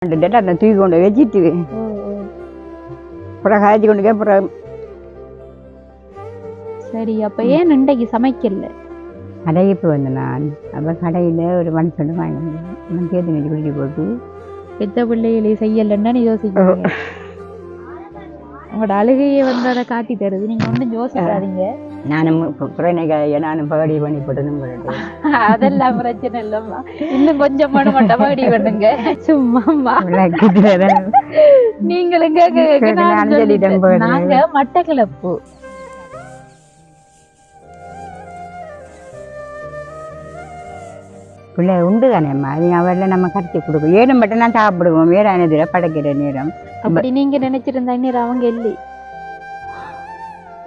அந்த தூக்கி கொண்டு வச்சுட்டு அப்புறம் காய்ச்சி கொண்டு அப்புறம் சரி. அப்ப ஏன் இன்றைக்கு சமைக்கல? கடைக்கு வந்து நான் அப்போ கடையில் ஒரு மனுஷன் வாங்கினேன் சேர்த்து நெஞ்சு குடிச்சு போட்டு பெத்த பிள்ளைகளை செய்யலன்னா நீ யோசிக்கிறீங்க. உங்களோட அழுகையை வந்து அதை காட்டி தருது. நீங்க ஒன்றும் யோசிக்காதீங்க. நானும் நானும் பகடி பண்ணி போட்டதும் போட்டேன். அதெல்லாம் பிரச்சனை இல்லம்மா. இன்னும் கொஞ்சம் மட்டும் பகடி பண்ணுங்க. சும்மா நீங்களும் நாங்க மட்டக்களப்பு பிள்ளை உண்டு தானேம்மா. அது அவரில் நம்ம கரைச்சி கொடுக்கும். ஏடும் மட்டும் நான் சாப்பிடுவோம். வேறானதுல படைக்கிற நேரம் அப்படி நீங்க நினைச்சிருந்தா நேரம் அவங்க இல்லை.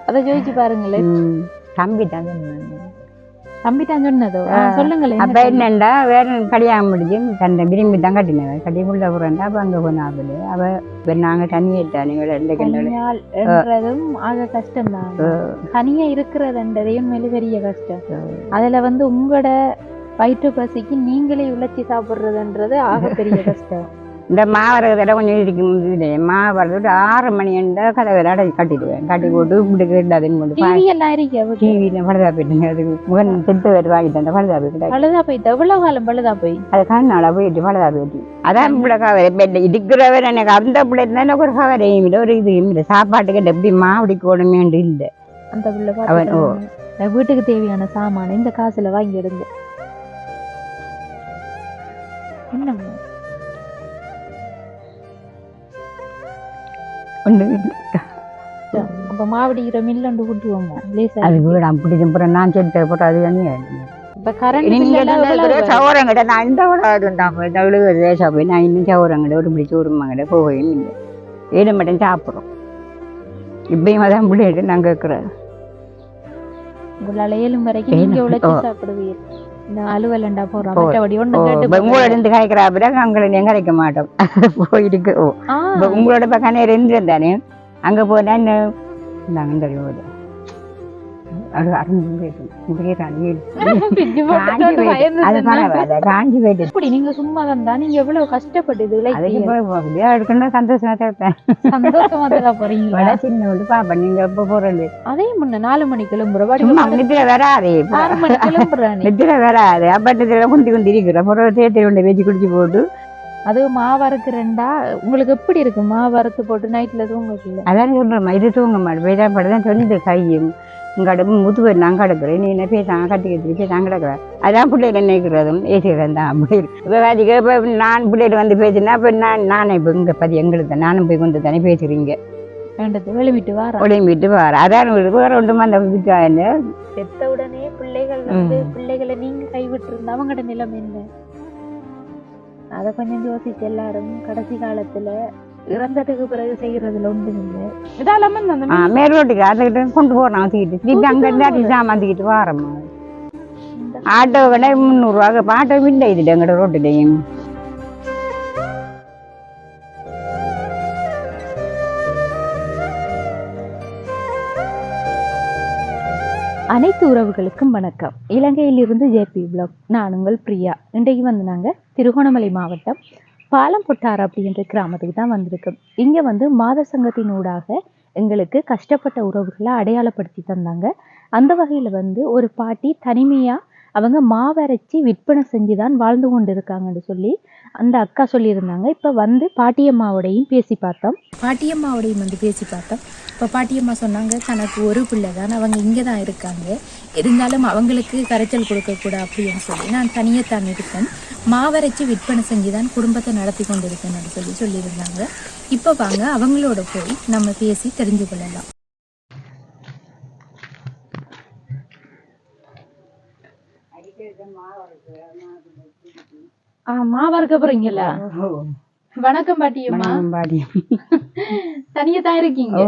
அதை ஜோதிச்சு பாருங்களேன். தம்பி தான் சொன்னதோ சொல்லுங்களேன். அப்ப என்னண்டா வேற கல்யாணம் முடிஞ்சு தன்னை விரும்பி தான் கட்டினவ கட்டி உள்ள போறேன்டா. அப்ப அங்க போனாப்புல அவ நாங்க தனியிட்டா நீங்க ரெண்டு கண்டதும் ஆக கஷ்டம் தான். தனியா இருக்கிறதுன்றதையும் மேல பெரிய கஷ்டம். அதுல வந்து உங்களோட வயிற்று பசிக்கு நீங்களே உழைச்சி சாப்பிடுறதுன்றது ஆக பெரிய கஷ்டம். இந்த மாவரகத்தில் கொஞ்சம் இருக்கும். மாவரது 6 மணி கதை விளையாட கட்டிடுவேன். கட்டி போட்டு இப்படி கேட்டாதுன்னு போட்டு டிவியில் பழுதா போயிட்டுங்க. அதுக்கு முகன் செட்டு வேறு வாங்கிட்டேன். அந்த பழுதா போயிட்டு பழுதா போயிட்டு எவ்வளவு காலம் பழுதா போய் அது கண்ணால போயிட்டு பழுதா போயிட்டு அதான் பிள்ளை கவரை இருக்கிறவர் எனக்கு அந்த பிள்ளை இருந்தால் எனக்கு ஒரு கவரையும் இல்லை ஒரு இது இல்லை. சாப்பாட்டுக்கு எப்படி மாவடி கூடமேண்டு இல்லை. அந்த பிள்ளை அவன் வீட்டுக்கு தேவையான சாமான இந்த காசுல வாங்கி எடுங்க. என்ன அப்ப மாவடிக்கிற மில்லண்டு கூட்டுவோமா? அது வீடு அப்படி அப்புறம் நான் செட்டு போட்டு அது சவரங்கிட்ட நான் இந்த தேசா போய் நான் இன்னும் சவரங்கிட்ட ஒரு பிடிச்சி உருமாங்கிட்ட போகையும் இல்லை. ஏழு மட்டும் சாப்பிட்றோம். இப்பயும் அதான் பிள்ளைகிட்ட நான் கேட்குறேன். உங்களால 7 வரைக்கும் நீங்க உழைச்சி சாப்பிடுவீங்க. அலுவலண்டா போறோம் உங்களோட காய்க்கிறா பிறகு அங்களை நீங்க கரைக்க மாட்டோம். போயிருக்கு உங்களோட பக்கம் நேரம் தானே அங்க போனா நாங்க தெரியும் நீங்க சும்மா தான் நீங்க எவ்வளவு கஷ்டப்பட்டு சந்தோஷமா போறீங்க. சின்ன பாப்பா நீங்க எப்ப போறது அதே முன்ன 4 மணிக்கு கிளம்புற வராது நித்திர வராது. அப்பட்டத்துல குந்தி குந்தி இருக்கிற தேர்தல் கொண்டு வச்சு குடிச்சு போட்டு அது மாவறுக்குறேன்டா உங்களுக்கு எப்படி இருக்கு? மாவறுத்து போட்டு நைட்ல தூங்க அதான் சொல்றேன். இது தூங்க மாட்டேன் படுதான் சொல்லுது கையும் உங்களோட முதுவை நான் கிடக்குறேன். நீ என்ன பேசாங்க கட்டி கட்டி பேசாங்க கிடக்குறேன். அதான் பிள்ளைகள் நினைக்கிறதும் ஏசிக்கிறேன் தான் அப்படி இருக்கு. இப்போ நான் பிள்ளைகள் வந்து பேசினா இப்போ நானே இப்போ இங்கே பதி எங்களுக்கு நானும் போய் கொண்டு தானே பேசுறீங்க. ஒளிம்பிட்டு வார அதான் வேற ஒன்றுமா அந்த விட்டாங்க. செத்த உடனே பிள்ளைகள் வந்து பிள்ளைகளை நீங்க கைவிட்டு இருந்தா அவங்களோட நிலைமை என்ன? அதை கொஞ்சம் யோசிச்சு எல்லாரும் கடைசி காலத்துல இறந்ததுக்கு பிறகு செய்யறதுல ஒன்று இல்லை. இதெல்லாம் மேலோட்டுக்கு அதுக்கிட்ட கொண்டு போறோம். தூக்கிட்டு திருப்பி அங்க இருந்து சாமாந்திக்கிட்டு வாரம்மா. ஆட்டோ கடை 300 ரூபா. ஆட்டோ இல்லை இதுல எங்கட ரோட்டுலையும். அனைத்து உறவுகளுக்கும் வணக்கம். இலங்கையிலிருந்து ஜேபி பிளாக். நான் உங்கள் பிரியா. இன்றைக்கு வந்து நாங்கள் திருகோணமலை மாவட்டம் பாலம்பொட்டார் அப்படின்ற கிராமத்துக்கு தான் வந்திருக்கோம். இங்கே வந்து மாத சங்கத்தினூடாக எங்களுக்கு கஷ்டப்பட்ட உறவுகளை அடையாளப்படுத்தி தந்தாங்க. அந்த வகையில் வந்து ஒரு பாட்டி தனிமையாக அவங்க மாவரைச்சி விற்பனை செஞ்சு தான் வாழ்ந்து கொண்டு இருக்காங்கன்னு சொல்லி அந்த அக்கா சொல்லியிருந்தாங்க. இப்போ வந்து பாட்டியம்மாவோடையும் பேசி பார்த்தோம். இப்போ பாட்டியம்மா சொன்னாங்க தனக்கு ஒரு பிள்ளை தான், அவங்க இங்கே தான் இருக்காங்க, இருந்தாலும் அவங்களுக்கு கரைச்சல் கொடுக்கக்கூடாது அப்படின்னு சொல்லி நான் தனியாக தான் இருக்கேன், மாவரைச்சி விற்பனை செஞ்சு தான் குடும்பத்தை நடத்தி கொண்டு இருக்கேன்னு சொல்லியிருந்தாங்க. இப்போ வாங்க அவங்களோட போய் நம்ம பேசி தெரிஞ்சு கொள்ளலாம். மாவரைக்க போறீங்களா? வணக்கம் பாட்டியம்மா. தனியா தான் இருக்கீங்க?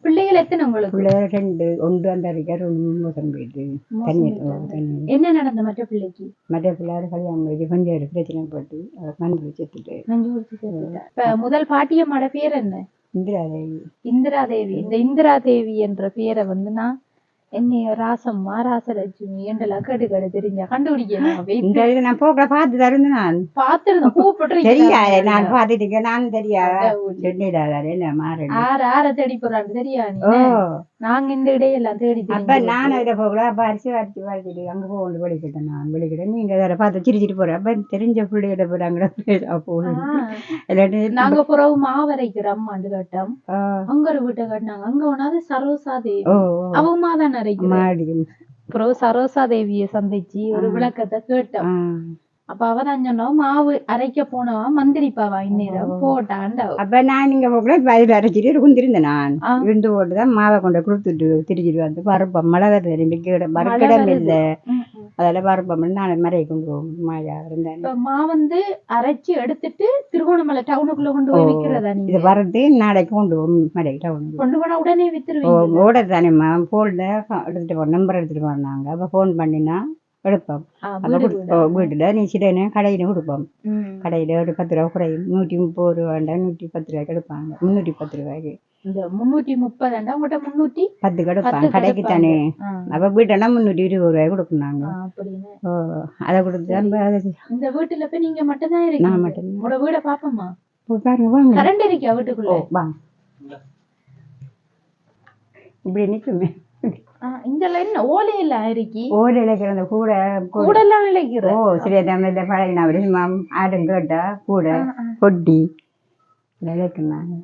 பிள்ளைகள் எத்தனை உங்களுக்கு? பிள்ளைகள் 2. ஒன்று அந்த இருக்காரு, ஒன்று போயிட்டு என்ன நடந்த மற்ற பிள்ளைக்கு? மற்ற பிள்ளையாரு கல்யாணம் போயிட்டு கொஞ்சம் பிரச்சனை போட்டு நஞ்சு வச்சுட்டு. முதல் பாட்டியம்மாட பேர் என்ன? இந்திராதேவி. இந்திராதேவி. இந்த இந்திராதேவி என்ற பேரை வந்து நான் என்னைய ராசம்மா ராசலட்சுமி என்றெல்லாம் கேட்டு கேட்டு தெரிஞ்சா கண்டுபிடிக்கலாம் இந்த இது நான் போக பார்த்து தருந்து நான் பாத்துருந்தேன் கூப்பிட்டு தெரியாது நான் பார்த்துட்டு நான் தெரியாது சொல்லிடாத மாறி ஆற தேடி போறான்னு தெரியா நீ நாங்க இந்த இடையெல்லாம் தேடி அப்ப நான் அதில் போகல அப்ப அரிச்சு அங்க போகணும் வெளிக்கிட்டேன் நான் வெளிக்கிட்டேன் நீங்க அதை பார்த்து சிரிச்சிட்டு போறேன் அப்ப தெரிஞ்ச பிள்ளைகிட்ட போறாங்க போகணும் நாங்க புறவு மாவரைக்கிறோம் அம்மாண்டு கட்டம் அங்க ஒரு வீட்டை கட்டினாங்க அங்க ஒன்னாது சரோசா தேவி அவங்க தான் அரைக்கிறோம் புறவு சரோசா தேவிய சந்திச்சு ஒரு விளக்கத்தை கேட்டோம் அப்ப அவதான் சொன்னோம் மாவு அரைக்க போனவா மந்திரிப்பாவா இந்நேரம் போட்டாண்டா அப்ப நான் நீங்க போகல பதில் அரைச்சிட்டு குந்திருந்தேன் நான் விண்டு போட்டுதான் மாவை கொண்டு கொடுத்துட்டு திருச்சிட்டு வந்து பருப்பம் மழை வருது மறுக்கிடம் இல்லை அதெல்லாம் பருப்பம் நான் மறைய கொண்டு போகும் மழை இருந்தேன் மா வந்து அரைச்சி எடுத்துட்டு திருகோணமலை டவுனுக்குள்ள கொண்டு போய் விற்கிறதா நீங்க இது வரது நாளைக்கு கொண்டு போகும் மறை டவுனுக்கு கொண்டு போனா உடனே வித்துருவீங்க ஓட தானேம்மா போன்ல எடுத்துட்டு போனோம் நம்பர் எடுத்துட்டு போனாங்க அப்ப போன் பண்ணினா எடுப்போம் வீட்டுல நீ சிடனே கடையில கொடுப்போம் கடையில ஒரு 10 ரூபா குறையும் 130 ரூபாண்டா 110 ரூபாய்க்கு எடுப்பாங்க 310 ரூபாய்க்கு இந்த 330 உங்கள்கிட்ட 310 எடுப்பாங்க கடைக்கு தானே அப்ப வீட்டுல 320 ரூபாய் கொடுக்குறாங்க அதை கொடுத்து இந்த வீட்டுல போய் நீங்க மட்டும் தான் இருக்கீங்க நான் மட்டும் உங்களோட வீட பாப்போமா பாருங்க வாங்க கரண்ட் இருக்கா வீட்டுக்குள்ள வாங்க இப்படி நிக்குமே இந்த லைன் ஓலை எல்லாம் இருக்கி ஓலை இழைக்கிற கூட கூட எல்லாம் இழைக்கிறோம் சரியா தமிழ்ல பழகினா வரைக்கும் ஆடும் கேட்டா கூட கொட்டி இழைக்குனாங்க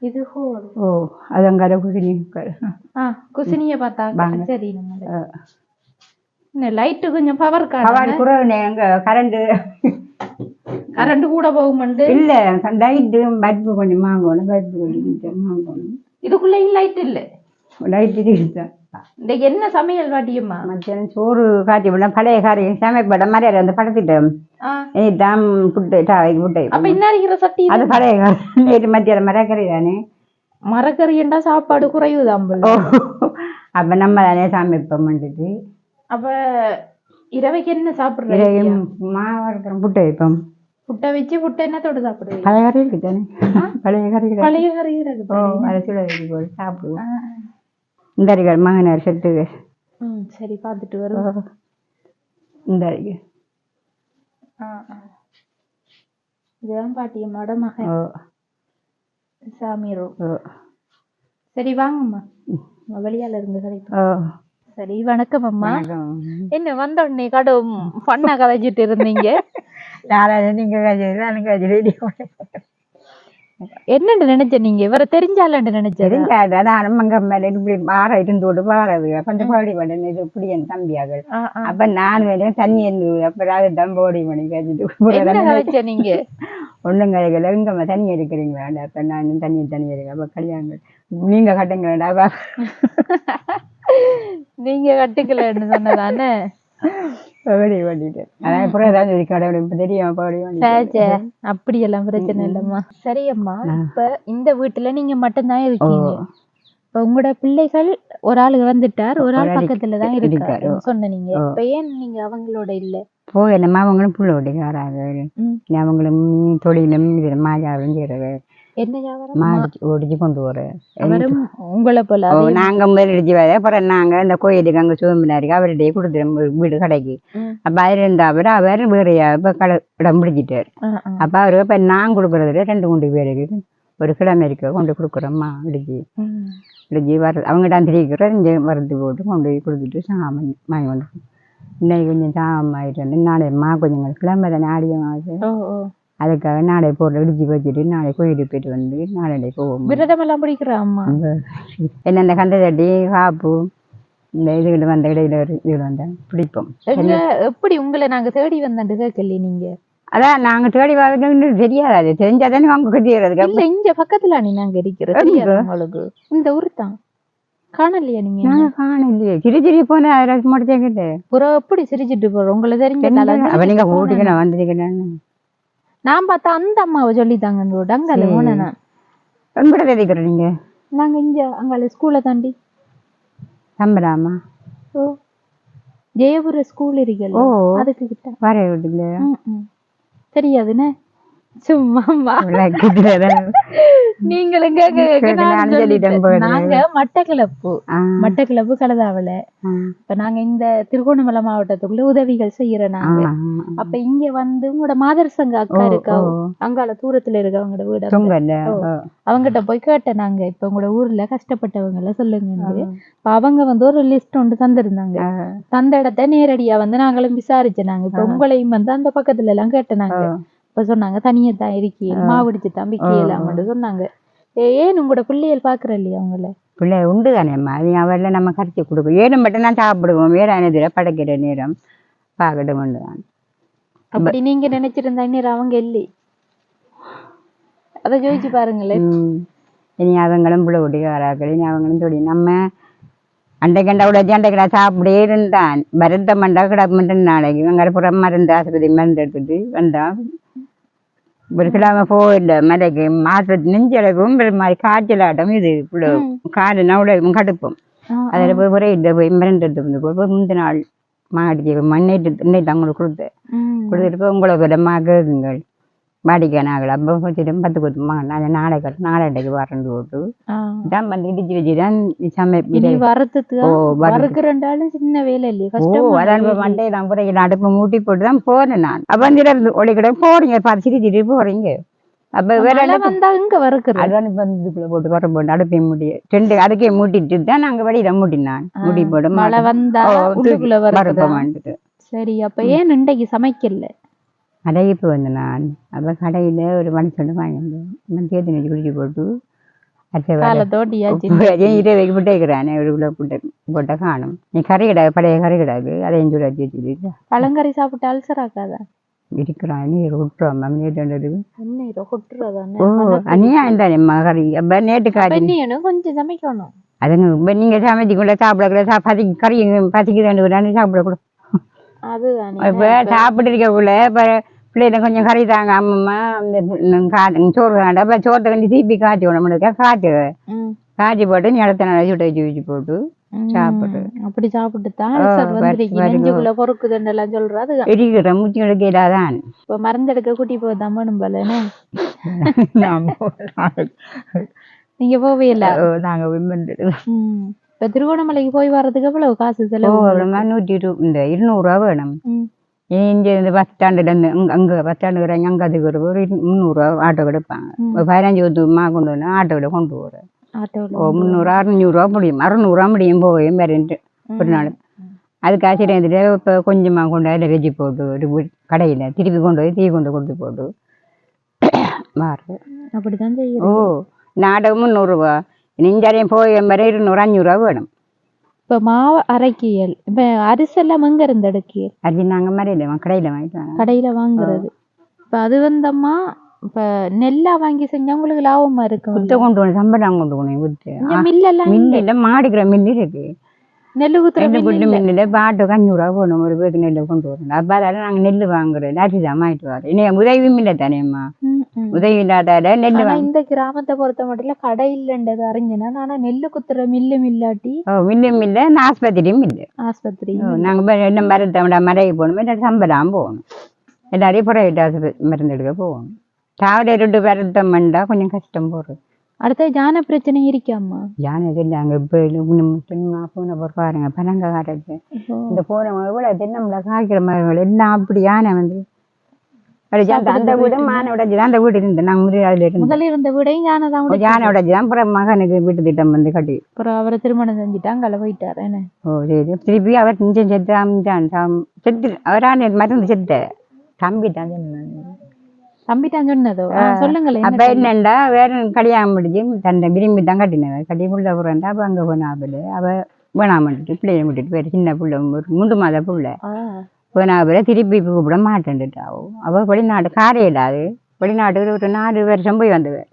இது ஹோல் அது அங்கால குசினி குசினிய பார்த்தா சரி நம்ம லைட் கொஞ்சம் பவர் குறைவு எங்க கரண்ட் கூட போகும்ண்டு இல்ல லைட் பல்பு கொஞ்சம் வாங்கணும் பல்பு கொஞ்சம் வாங்கணும் இதுக்குள்ள லைட் இல்ல லைட் இல்ல இந்த என்ன சமையல் வாட்டியம்மா மத்தியானம் சோறு காட்டி விட பழைய காரியம் சமைப்பட மாதிரி அந்த படத்திட்டம் தான் புட்டு புட்டை அப்ப என்ன இருக்கிற சட்டி அது பழைய காரம் நேற்று மத்தியானம் மரக்கறி தானே மரக்கறிண்டா சாப்பாடு குறைவுதான் அப்ப நம்ம தானே சமைப்போம் அப்ப இரவைக்கு என்ன சாப்பிடுறோம் மாவு இருக்கிற புட்டை வைப்போம் புட்டை வச்சு புட்டை என்ன தொட்டு சாப்பிடுவோம் பழைய கறி இருக்கு தானே பழைய கறி இருக்கு அதை சுட வச்சு போய் சாப்பிடுவோம் இந்த அரிகள் மகனார் செட்டு சரி பார்த்துட்டு வரும் இந்த அரிகள் இதுதான் பாட்டியம்மாட மகன் சாமியரோ சரி வாங்கம்மா வெளியால இருந்து கிடைக்கும் சரி வணக்கம் அம்மா என்ன வந்த உடனே கடும் பண்ணா கதைச்சிட்டு இருந்தீங்க நீங்க என்னன்னு நினைச்ச நீங்க இவரை தெரிஞ்சாலன்னு நினைச்சது அங்க மேல இப்படி வார இருந்தோடு வாரது கொஞ்சம் பாடி பண்ணு இது இப்படி என் தம்பியாக அப்ப நான் வேணும் தண்ணி அப்புறம் போடி பண்ணி கேட்டுட்டு நீங்க ஒண்ணும் கிடைக்கல இங்க தண்ணி எடுக்கிறீங்களா அப்ப நான் தண்ணி இருக்கேன் அப்ப கல்யாணம் நீங்க கட்டுங்க வேண்டாம் நீங்க கட்டுக்கலன்னு சொன்னதானே அப்படி எல்லாம் பிரச்சனை இல்லம்மா சரியம்மா இப்ப இந்த வீட்டுல நீங்க மட்டும்தான் இருக்கீங்க இப்ப உங்களோட பிள்ளைகள் ஒரு ஆள் வந்துட்டார் ஒரு ஆள் பக்கத்துலதான் இருக்காரு சொன்ன நீங்க இப்ப ஏன் நீங்க அவங்களோட இல்ல போய் என்னமா அவங்களும் புள்ள ஓட்டிக்காராங்க அவங்களும் தொழிலும் இது மாஜாவும் செய்யறது என்ன ஓடிச்சு கொண்டு போறேன் உங்களை போல நாங்க முதலடிச்சு வர அப்புறம் நாங்க இந்த கோயிலுக்கு அங்க சோம்பினாருக்கு அவர்கிட்டயே கொடுத்துரும் வீடு கடைக்கு அப்ப அதுல இருந்தா அவர் வேறையா இப்ப கடை இடம் பிடிச்சிட்டாரு அப்ப அவரு இப்ப நான் கொடுக்கறதுல 2 பேருக்கு ஒரு கிழமை இருக்க கொண்டு கொடுக்குறோம்மா இடிச்சு வர அவங்ககிட்ட திரிக்கிறோம் இங்க வரது போட்டு கொண்டு போய் கொடுத்துட்டு சாமி வாங்கி கொண்டு இன்னைக்கு கொஞ்சம் சாமம் ஆயிட்டு வந்து நாளையம்மா கொஞ்சம் கிழமை தானே ஆடியமாகுது அதுக்காக நாளை போட்டு இடிச்சு வச்சுட்டு நாளை கோயிலுக்கு போயிட்டு வந்து நாளை போவோம் விரதமெல்லாம் பிடிக்கிறாம்மா என்ன இந்த கந்தை தட்டி காப்பு இந்த இதுகிட்ட வந்த இடையில இதுல வந்தேன் பிடிப்போம் எப்படி உங்களை நாங்க தேடி வந்தேன் கேட்கல நீங்க அதான் நாங்க தேடி வரது தெரியாது தெரிஞ்சாதானே அவங்க தெரியாது இல்ல இங்க பக்கத்துல நீ நாங்க இருக்கிறோம் உங்களுக்கு இந்த ஊர் தான் காணலையா நீங்க காணலையே சிரி போன முடிச்சுக்கிட்டு புறம் எப்படி சிரிச்சிட்டு போறோம் உங்களை தெரிஞ்சதால அவ நீங்க ஓட்டிக்கணும் வந்திருக்கேன்னு நான் பார்த்தா அந்த அம்மாவை சொல்லித்தாங்க அங்கால போனேன் எங்கூட தெரிவிக்கிறோம் நீங்க நாங்க இங்க அங்கால ஸ்கூலை தாண்டி சம்பராமா ஓ ஜெயபுர ஸ்கூல் இருக்கல அதுக்கு கிட்ட வர விடுங்க தெரியாதுன்னு சும்மா நீங்களும் நாங்க மட்டக்கிளப்பு கலதாவல இப்ப நாங்க இந்த திருகோணமலை மாவட்டத்துக்குள்ள உதவிகள் செய்யறோம் நாங்க. அப்ப இங்க வந்து உங்களோட மாதர் சங்க அக்கா இருக்கா அங்கால தூரத்துல இருக்க அவங்களோட வீடு அவங்ககிட்ட போய் கேட்டேன் நாங்க இப்ப உங்களோட ஊர்ல கஷ்டப்பட்டவங்க எல்லாம் சொல்லுங்க. அவங்க வந்து ஒரு லிஸ்ட் ஒன்று தந்திருந்தாங்க. தந்த இடத்த நேரடியா வந்து நாங்களும் விசாரிச்சோம். இப்ப உங்களையும் வந்து அந்த பக்கத்துல எல்லாம் கேட்டேனாங்க. இப்ப சொன்னாங்க தனியத்தான் இருக்கீங்க மாவடிச்சு தம்பி கேளாமட்டு சொன்னாங்க. ஏன் உங்களோட பிள்ளைகள் பாக்குற இல்லையா அவங்கள பிள்ளை உண்டு தானேம்மா அது அவர்ல நம்ம கரைச்சி கொடுக்கும் ஏனும் மட்டும் நான் சாப்பிடுவோம் வேற அனதில படைக்கிற நேரம் பார்க்கட்டும் தான். அப்படி நீங்க நினைச்சிருந்தா நேரம் அவங்க இல்லை அதை ஜோதிச்சு பாருங்களேன். இனி அவங்களும் பிள்ளை ஒட்டி வராக்கள் இனி அவங்களும் தொடி நம்ம அண்டைக்கண்டா உடச்சி அண்டைக்கடா சாப்பிடே இருந்தான் மருந்த மண்டா கிடப்பு நாளைக்கு அங்கே புறம் மருந்து ஆஸ்பத்திரி மருந்து எடுத்துட்டு வந்தான். ஒரு கிழமை போயில மலைக்கு மாசத்து நெஞ்சளவும் மாதிரி காய்ச்சலாட்டம் இது காடுனா உடலும் கடுப்போம் அதில் போய் உரையிட்ட போய் மருந்து எடுத்து போய் முந்தின நாள் மாடிக்கு மண்ணேட்டு அவங்களுக்கு கொடுத்துட்டு போய் உங்களை விடமா கேக்குங்கள் வாடிக்கையானாகள் அப்போ வச்சுட்டு 10 கொடுத்துமா நான் நாளைக்கு வரண்டு போட்டு தான் வந்து இடிச்சு வச்சுதான் சின்ன வேலை மண்டே நான் புறையில அடுப்பு மூட்டி போட்டு தான் போனேன் நான் அப்போ வந்து ஒளிக்கிட போறீங்க சிரிச்சிட்டு போறீங்க அப்ப வேற அதான் இப்ப இதுக்குள்ள போட்டு வர போட்டு அடுப்பையும் மூட்டி 2 அடுக்கையும் மூட்டிட்டு தான் நாங்க வழியில மூட்டினான் மூட்டி போட்டு மழை வந்தா வரப்போமான்ட்டு. சரி அப்ப ஏன் இன்றைக்கு சமைக்கல கடைக்கு வந்து நான் அப்போ கடையில் ஒரு மனுஷன் வாங்கினேன் தேர்த்து நெஞ்சு குடிச்சு போட்டு வைக்க போட்டு வைக்கிறானே ஒரு கிலோ போட்ட காணும் நீ கறி கிடாது பழைய கறி கிடாது அதையும் சொல்லி வச்சு வச்சுட்டு பழங்கறி சாப்பிட்டு அல்சர் ஆகாதா இருக்கிறான் நீர் விட்டுருவாம்மா அனியா இருந்தானேம்மா கறி அப்போ நேற்று காரி கொஞ்சம் சமைக்கணும் அதுங்க இப்போ நீங்கள் சமைச்சிக்குள்ள சாப்பிடக்கூட கறி பசிக்குது சாப்பிடக்கூட இப்போ சாப்பிட்டு இருக்கக்குள்ள இப்போ பிள்ளைங்க கொஞ்சம் கறி தாங்க அம்மம்மா அந்த சோறு வேண்டாம் இப்போ சோத்தை கண்டி தீப்பி காய்ச்சி விடமுடிக்கா காய்ச்சி போட்டு நீ இடத்த நல்லா சுட்ட வச்சு போட்டு சாப்பிட்டு அப்படி சாப்பிட்டுதான் பொறுக்குதுன்னெல்லாம் சொல்றது இருக்கிற மூச்சு எடுக்கிறாதான் இப்போ மருந்து எடுக்க கூட்டி போதான் வேணும் போலன்னு நீங்க போவே இல்லை நாங்க இப்ப திருகோணமலைக்கு போய் வர்றதுக்கு எவ்வளவு காசு செலவு 200 வேணும். இங்க இந்த பஸ் ஸ்டாண்டுல இருந்து அங்க பஸ் ஸ்டாண்டு வரைக்கும் அங்க அதுக்கு ஒரு 300 ஆட்டோ எடுப்பாங்க 15 வருஷமா கொண்டு வந்து ஆட்டோட கொண்டு போறேன் 300 600 முடியும் 600 முடியும் போகும் வேறேன்ட்டு ஒரு நாள் அதுக்கு ஆச்சரியத்துல இப்ப கொஞ்சமா கொண்டு அதில் வெஜ்ஜி போட்டு ஒரு கடையில திருப்பி கொண்டு போய் கொண்டு கொடுத்து போட்டு மாறு அப்படிதான் நாடகம் 300 நெஞ்சாரையும் போய் வரை 200 500 வேணும். இப்ப மாவு அரைக்கியல் இப்ப அரிசெல்லாம் எங்க இருந்து எடுக்கியல் அது நாங்க மறையில கடையில வாங்கிட்டு கடையில வாங்குறது. இப்ப அது வந்தம்மா இப்ப நெல்லா வாங்கி செஞ்சா உங்களுக்கு லாபமா இருக்கு. கொண்டு போகணும் சம்பளம் கொண்டு போகணும் மில்ல மாடுக்கிற மில்லு இருக்கு நெல்லு குத்துற மில்லுல பாட்டு 500 போகணும் ஒரு பேருக்கு நெல்லு கொண்டு வரணும். அப்ப அதெல்லாம் நாங்க நெல்லு வாங்குறோம் அரிசிதான் வாங்கிட்டு வரோம். இன்னும் உதவியும் இல்லை தானேம்மா உதவி இல்லாத நெல்லு இந்த கிராமத்தை பொறுத்த மட்டும் கடை இல்லைன்றது அறிஞ்சனா ஆனா நெல்லு குத்துற மில்லும் இல்லாட்டி மில்லும் இல்லை ஆஸ்பத்திரியும் இல்லை ஆஸ்பத்திரி நாங்க என்ன மருத்துவ மறைய போகணும் சம்பளம் போகணும் எல்லாரையும் பிரைவேட் மருந்து எடுக்க போகணும். தாவரை 2 மருத்துவம் பண்ணா கொஞ்சம் கஷ்டம் போடுறது. அடுத்த ஜான பிரச்சனை இருக்காமா ஜான இல்லைங்க இப்போ பாருங்க பனங்க காட்டுறது இந்த போனவங்க கூட தென்னம்ல காய்க்கிற மரங்கள் எல்லாம் அப்படி யானை வந்து அந்த வீடு மான உடைச்சுதான் அந்த வீடு இருந்து நாங்க முதல்ல இருந்த வீடையும் யானை உடைச்சுதான் அப்புறம் மகனுக்கு வீட்டு திட்டம் வந்து கட்டி அப்புறம் அவரை திருமணம் செஞ்சுட்டாங்க அங்கே போயிட்டாரு என்ன. ஓ சரி திருப்பி அவர் செஞ்சு செத்து அவரான மருந்து செத்த தம்பிட்டான் தம்பிட்டான் சொன்னதோ சொல்லுங்களேன். அப்ப என்னண்டா வேற கல்யாணம் முடிஞ்சு தன்னை விரும்பி தான் கட்டினவன் கட்டி புள்ள போறா அப்ப அங்க போனாப்புல அவ வேணாமட்டு பிள்ளைய விட்டுட்டு போயிரு சின்ன புள்ள ஒரு 3 மாத புள்ள போனாப்புல திருப்பி கூப்பிட மாட்டேன்ட்டாவோ அவ வெளிநாட்டு காரே இல்லாது வெளிநாட்டுக்கு ஒரு 4 வருஷம் போய் வந்தவன்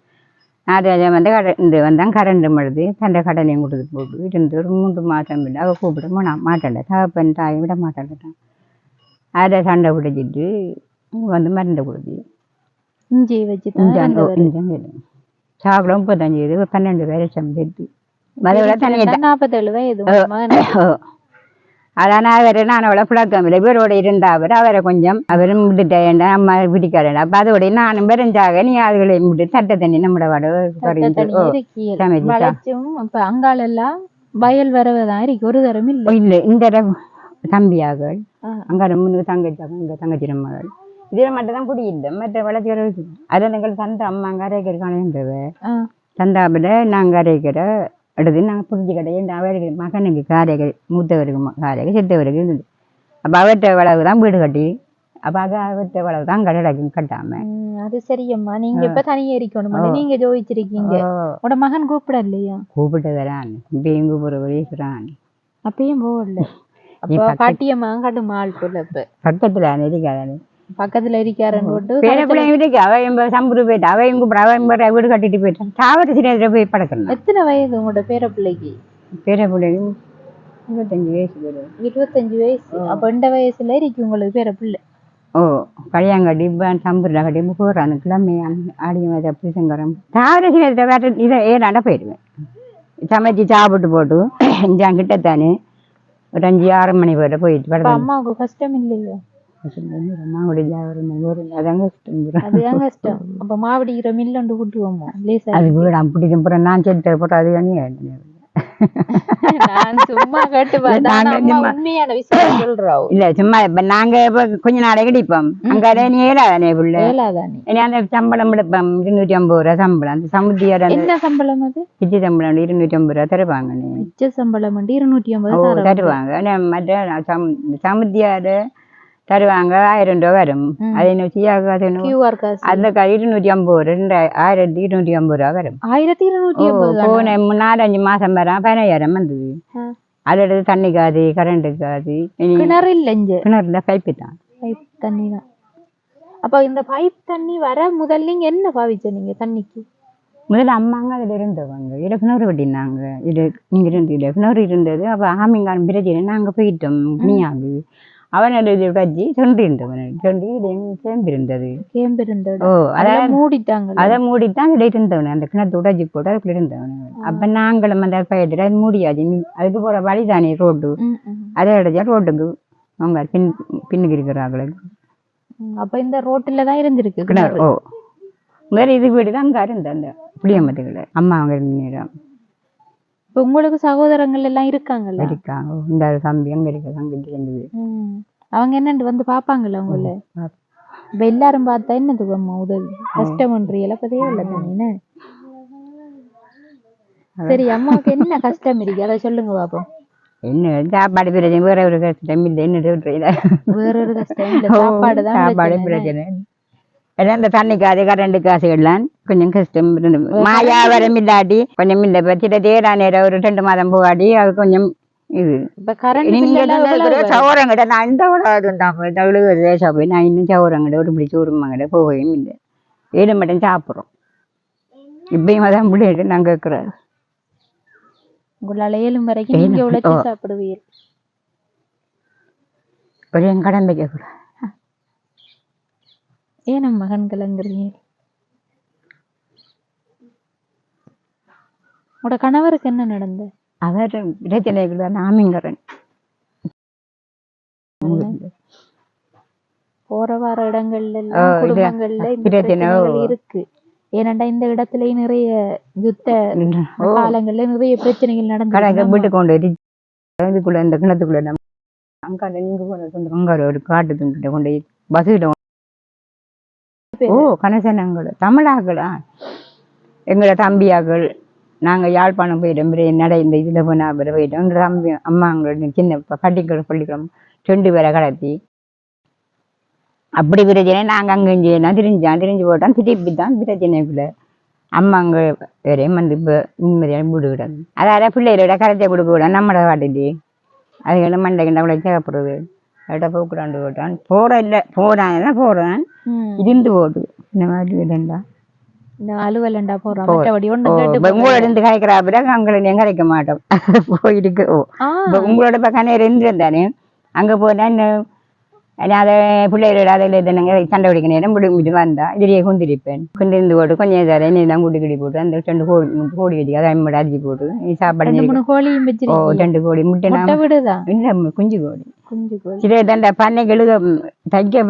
4 வருஷம் வந்து இந்த வந்தான் கரண்ட் மழுது தண்டை கடலையும் கொடுத்து போட்டு இருந்து ஒரு 3 மாதம் இல்லை அவ கூப்பிட மாட்டேன்டா தகப்பன் தாயை விட மாட்டேன்ட்டான். அதை சண்டை பிடிச்சிட்டு வந்து மருந்தை கொடுத்து இஞ்சி வச்சு சாப்பிடும் 35 12 வருஷம் சேர்த்து 47 வயது அதான் அவரை நான் அவ்வளோ புழக்கம் இல்லை இவரோட இருந்தா அவரை கொஞ்சம் அவரும் விட்டுட்டேன் அம்மா பிடிக்காரேன் அப்போ அதோட நானும் பெருஞ்சாக நீ அதுகளையும் விட்டு தட்டை தண்ணி நம்மளோட இப்ப அங்காலெல்லாம் வயல் வரவதான் இருக்கு ஒரு தரம் இல்லை இந்த தம்பியாக அங்காட முன்னுக்கு தங்கச்சாக இங்கே தங்கச்சி மகள் இதில் மட்டும்தான் குடியில்லை மற்ற வளர்ச்சிக்கிற அதில் எங்கள் தந்த அம்மா அங்கே அரைக்கிறக்கானது தந்தாப்பில் நாங்கள் அரைக்கிற அடுத்து நாங்கள் புரிஞ்சு கிடையாது அவருக்கு மகனுக்கு காரைகள் மூத்தவருக்கு காரைகள் செத்தவருக்கு இருந்தது அப்போ அவற்றை வளவு தான் வீடு கட்டி அப்போ அவற்றை வளவு தான் கட்டடம் கட்டாமல் அது சரியம்மா நீங்க இப்ப தனியா இருக்கணும் நீங்க ஜோதிச்சிருக்கீங்க உட மகன் கூப்பிட இல்லையா கூப்பிட்டு தரான் இப்பயும் கூப்பிடுற வயசுறான் அப்பயும் போகல அப்போ பாட்டியம்மா கடும் ஆள் போல இப்ப பக்கத்துல இருக்காதானே பக்கத்துல இருக்காருன்னு போட்டு பேர பிள்ளைங்க இருக்கு அவன் சம்பூர் போயிட்டு அவன் கூப்பிட வீடு கட்டிட்டு போயிட்டான் தாவர சின்னத்துல போய் படக்கணும் எத்தனை வயது உங்களோட பேர பிள்ளைக்கு பேர பிள்ளைக்கு 25 வயசு 25 வயசு அப்ப இந்த வயசுல இருக்கு உங்களுக்கு பேர பிள்ளை கல்யாங்கட்டி சம்பூர்ல கட்டி போறான் கிழமை ஆடிய புரிசங்கரம் தாவர சின்னத்துல வேற இதை ஏறாண்டா போயிடுவேன் சமைச்சு சாப்பிட்டு போட்டு இங்கே கிட்டத்தானே ஒரு 5-6 மணி வரை போயிட்டு அம்மாவுக்கு கஷ்டம் இல்லையா அதுதான் கஷ்டம் அப்ப மாவடிக்கிற மில்லண்டு கூட்டுவோமோ அது வீடு அப்படி நான் செட்டு போட்டு அது சும்மா கேட்டு உண்மையான விஷயம் சொல்றோம் இல்ல சும்மா இப்ப நாங்க இப்ப கொஞ்ச நாளை கிடைப்போம் அங்க நீ ஏழாதானே புள்ள அந்த சம்பளம் எடுப்போம் 250 ரூபா சம்பளம் அந்த சமுத்தியார என்ன சம்பளம் அது பிச்சை சம்பளம் 250 ரூபா தருவாங்க பிச்சை சம்பளம் 250 தருவாங்க மற்ற சமுத்தியாரு தருவாங்க 1000 ரூபா வரும் அது அந்த 250 1250 ரூபா வரும் 1250 போன 4-5 மாசம் வரும் 15000 வந்தது அது எடுத்து தண்ணி காது கரண்ட் காது கிணறு இல்ல கிணறுல பைப்பு தான் பைப் தண்ணி தான் அப்ப இந்த பைப் தண்ணி வர முதல்ல நீங்க என்ன பாவிச்ச நீங்க தண்ணிக்கு முதல்ல அம்மாங்க அதுல இருந்தவங்க இதுல கிணறு வெட்டினாங்க இது நீங்க இருந்து கிணறு இருந்தது அப்ப ஆமிங்கான பிரச்சனை நாங்க போயிட்டோம் நீயாகு அவனோட உடைச்சி சொண்டிருந்தவன் சேர்ந்திருந்தது அதை மூடித்தான் இருந்தவன் அந்த கிணத்து உடைச்சி போட்டு அதுக்குள்ள இருந்தவன் அப்ப நாங்களும் அந்த பயிர் அது மூடியாச்சு அதுக்கு போற வழிதானே ரோட்டு அதை அடைச்சா ரோட்டுக்கு அவங்க பின்னுக்கு இருக்கிறாங்களுக்கு அப்ப இந்த ரோட்டுலதான் இருந்திருக்கு கிணறு வேற இது வீடுதான் அங்க இருந்த அந்த புளியம்பத்துக்களை அம்மா அவங்க இருந்த நேரம் இப்ப உங்களுக்கு சகோதரங்கள் எல்லாம் இருக்காங்கல்ல இருக்காங்க இந்த தம்பி அங்க இருக்க தங்கச்சி 2 பேர் அவங்க என்னண்டு வந்து பாப்பாங்கல்ல உங்கள இப்ப எல்லாரும் பார்த்தா என்னதுக்கு அம்மா உதவி கஷ்டம்ன்றீங்களா பதே இல்ல தானே சரி அம்மாவுக்கு என்ன கஷ்டம் இருக்கு அதை சொல்லுங்க பாப்போம் என்ன சாப்பாடு பிரச்சனை வேற ஒரு கஷ்டம் இல்லை என்ன சொல்றீங்க வேற ஒரு கஷ்டம் இல்ல சாப்பாடு தான் சாப்பாடு பிரச்சனை எல்லாம் இந்த தண்ணி காசு கரண்ட் காசு எல்லாம் கொஞ்சம் கஷ்டம் மாயா வரம் இல்லாட்டி கொஞ்சம் இல்லை இப்போ சில தேரா நேரம் ஒரு 2 மாதம் போகாடி அது கொஞ்சம் இது சௌரங்கிட்ட நான் இந்த தேசா போய் நான் இன்னும் சௌரங்கிட்ட ஒரு பிடி சோறுமாங்கிட்ட போகவும் இல்லை 7 மட்டும் சாப்பிட்றோம் இப்பயும் அதான் பிள்ளைகிட்ட நான் கேட்குறேன் உங்களால 7 வரைக்கும் நீங்க உழைச்சி சாப்பிடுவீர் ஒரு என் கடன் வைக்கக்கூடாது ஏன் நம்ம மகன்கள்ங்கிறீங்க உங்களோட கணவருக்கு என்ன நடந்த அவர் பிரச்சனைகள் நாமிங்கரன் போற வர இடங்கள்ல எல்லாம் குடும்பங்கள்ல இந்த பிரச்சனைகள் இருக்கு ஏனண்டா இந்த இடத்துலயும் நிறைய யுத்த காலங்கள்ல நிறைய பிரச்சனைகள் நடந்து வீட்டு கொண்டு இதுக்குள்ள இந்த கிணத்துக்குள்ள அங்கால நீங்க போன அங்கார ஒரு காட்டு துண்டு கொண்டு பஸ்கிட்ட கணசனங்கள தமிழாக்களா எங்களோட தம்பியாக்கள் நாங்கள் யாழ்ப்பாணம் போயிட்டோம் நடை இந்த இதில் போனால் போயிட்டோம் எங்கள் தம்பி அம்மாங்களோட சின்ன பள்ளிக்கூடம் 2 பேரை கடத்தி அப்படி பிரச்சனை நாங்கள் அங்கே திரிஞ்சு போட்டோம் திருப்பி தான் பிரச்சனைக்குள்ள அம்மாங்க வேறையும் வந்து இப்போ நிம்மதியான வீடு விடாது அதாவது பிள்ளைகளோட கரைச்சை கொடுக்க விட நம்மளை காட்டுது அதுகளை மண்டை கிண்ட கூட தேவைப்படுறது அதை போக்குறாண்டு போட்டான் போட இல்லை போறான் இருந்து போடு இந்த மாதிரி விடண்டா அலுவலண்டா போறோம் உங்களோட காய்க்கிறா பிறகு அங்கே கரைக்க மாட்டோம் போயிருக்கு உங்களோட பக்கம் நேரம் இருந்திருந்தானே அங்கே போனா அதை பிள்ளைகளோட அதில் இதனங்க சண்டை பிடிக்க நேரம் முடிஞ்சு வந்தா இதுலேயே குந்திருப்பேன் குந்திருந்து போட்டு கொஞ்சம் இதாக எண்ணெயெல்லாம் கூட்டி கிடி போட்டு அந்த 2 கோழி வச்சு அதை அம்மோட அரிசி போட்டு சாப்பாடு கோழியும் வச்சு 2 கோழி முட்டை இல்லை குஞ்சு கோழி சில தண்டை பண்ணைக்கு எழுத தைக்க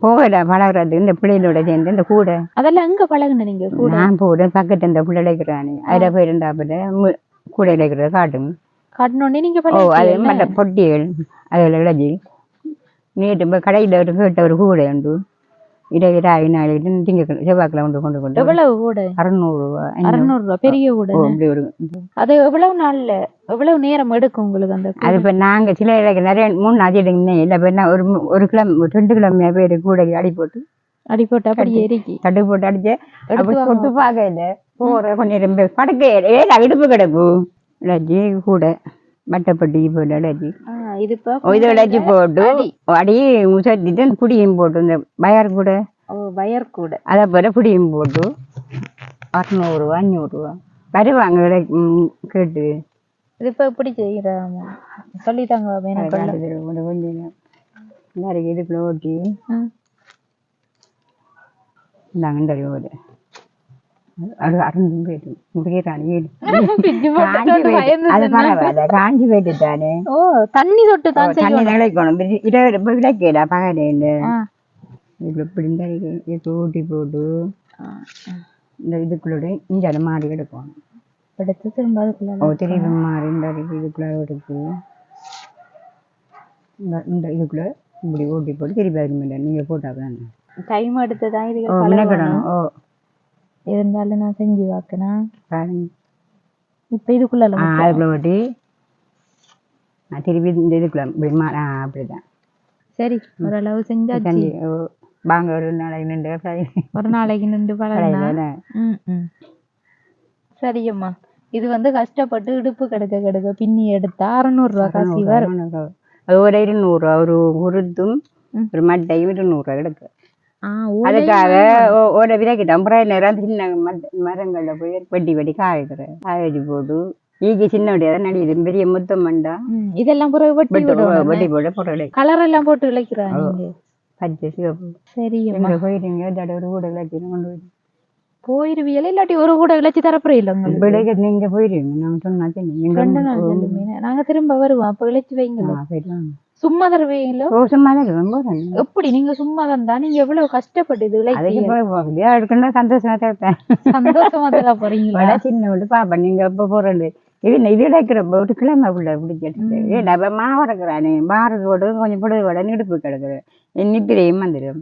போகல பழகிறது இந்த பிள்ளைகளோட சேர்ந்து இந்த கூட அதெல்லாம் எங்க பழகுன நீங்க நான் போடுறேன் பக்கத்து இந்த பிள்ளை இழைக்கிறானே அதில் போயிருந்தா கூட இழைக்கிறத காட்டணுன்னே நீங்க அது மற்ற பொட்டிகள் அதில் இழைச்சி நேற்று கடையில் கேட்ட ஒரு கூட உண்டு இடையில 5 நாளைக்கு திங்கக்கிழமை செவ்வாய்க்கிழமை கொண்டு எவ்வளவு கூட 600 ரூபா 600 ரூபா பெரிய கூட அது எவ்வளவு நாள்ல எவ்வளவு நேரம் எடுக்கும் உங்களுக்கு அந்த அது இப்ப நாங்க சில இடைக்கு நிறைய 3 நாள் எடுங்க இல்லை இப்ப ஒரு கிழமை 2 கிழமையா பேரு கூட அடி போட்டு அப்படி எரிக்கி தட்டு போட்டு அடிச்சு கொட்டு பார்க்க இல்லை போற கொஞ்சம் ரொம்ப படுக்க இடுப்பு கிடப்பு இழைச்சி கூட மட்டப்பட்டி போட்டு இழைச்சி இது இழைச்சி போட்டு அடி முசத்திட்டு புடியும் போட்டு இந்த வயர் கூட அதை போல புடியும் போட்டு 600 ரூபா 500 ரூபா வருவாங்க கேட்டு இது இப்ப எப்படி செய்யறாங்க சொல்லிட்டாங்க கொஞ்சம் இதுக்குள்ள ஓட்டி இந்தாங்க இந்த போது அருந்தும் போயிட்டு முடியறானே அது பரவாயில்ல காஞ்சி போயிட்டு தானே தண்ணி தொட்டு தண்ணி நிலைக்கணும் விளக்கேடா பகல இப்படி இந்த ஊட்டி போட்டு இந்த இதுக்குள்ளோட இஞ்சால மாறி எடுக்கணும் எடுத்து திரும்ப திரும்பி மாறி இந்த இதுக்குள்ள எடுத்து இந்த இதுக்குள்ள இப்படி ஊட்டி போட்டு திருப்பி அதுக்கு நீங்க போட்டாதான் டைம் எடுத்துதான் இது இருந்தாலும் நான் செஞ்சு பார்க்கணும் இப்ப இதுக்குள்ள அதுக்குள்ள ஓட்டி திருப்பி இந்த இதுக்குள்ள அப்படிதான் சரி ஓரளவு செஞ்சாச்சு வாங்க ஒரு நாளைக்கு நின்று பழகலாம் சரியம்மா இது கஷ்டப்பட்டு இடுப்பு கிடக்க பின்னி எடுத்தா 600 ரூபா காசு வரும் ஒரு 200 ரூபா ஒரு உருத்தும் ஒரு மட்டையும் 200 ரூபா கிடக்கு அதுக்காக ஒரு விதைக்கிட்டோம் நேரம் சின்ன மரங்கள்ல போய் வெட்டி காய வச்சு போட்டு ஈகி சின்ன வட்டியாதான் நடிக்குது பெரிய முத்தம் மண்டா இதெல்லாம் வெட்டி போட்டு போட்டு கலர் எல்லாம் போட்டு விளைக்கிறாங்க பச்சை சிவப்பு சரி போயிருங்க ஒரு கூட விளைச்சி கொண்டு போய் போயிருவியல இல்லாட்டி ஒரு கூட விளைச்சி தரப்புற இல்ல நீங்க போயிருவீங்க நாங்க சொன்னா நாங்க திரும்ப வருவோம் அப்ப விளைச்சி வைங்க சும்மா தருவீங்களோ சும்மா தான் எப்படி நீங்க சும்மா தந்தா நீங்க எவ்வளவு கஷ்டப்பட்டு சந்தோஷமா தரப்பேன் சந்தோஷமா தர போறீங்களா சின்ன பாப்பா நீங்க எப்ப போறது இது இடைக்கிறப்ப ஒரு கிழமை பிள்ளை பிடிச்சிட்டு ஏடா மாவரக்குறானே மாறது போட்டு கொஞ்சம் பொழுது வடை இடுப்பு கிடக்குது நித்திரையும் வந்துடும்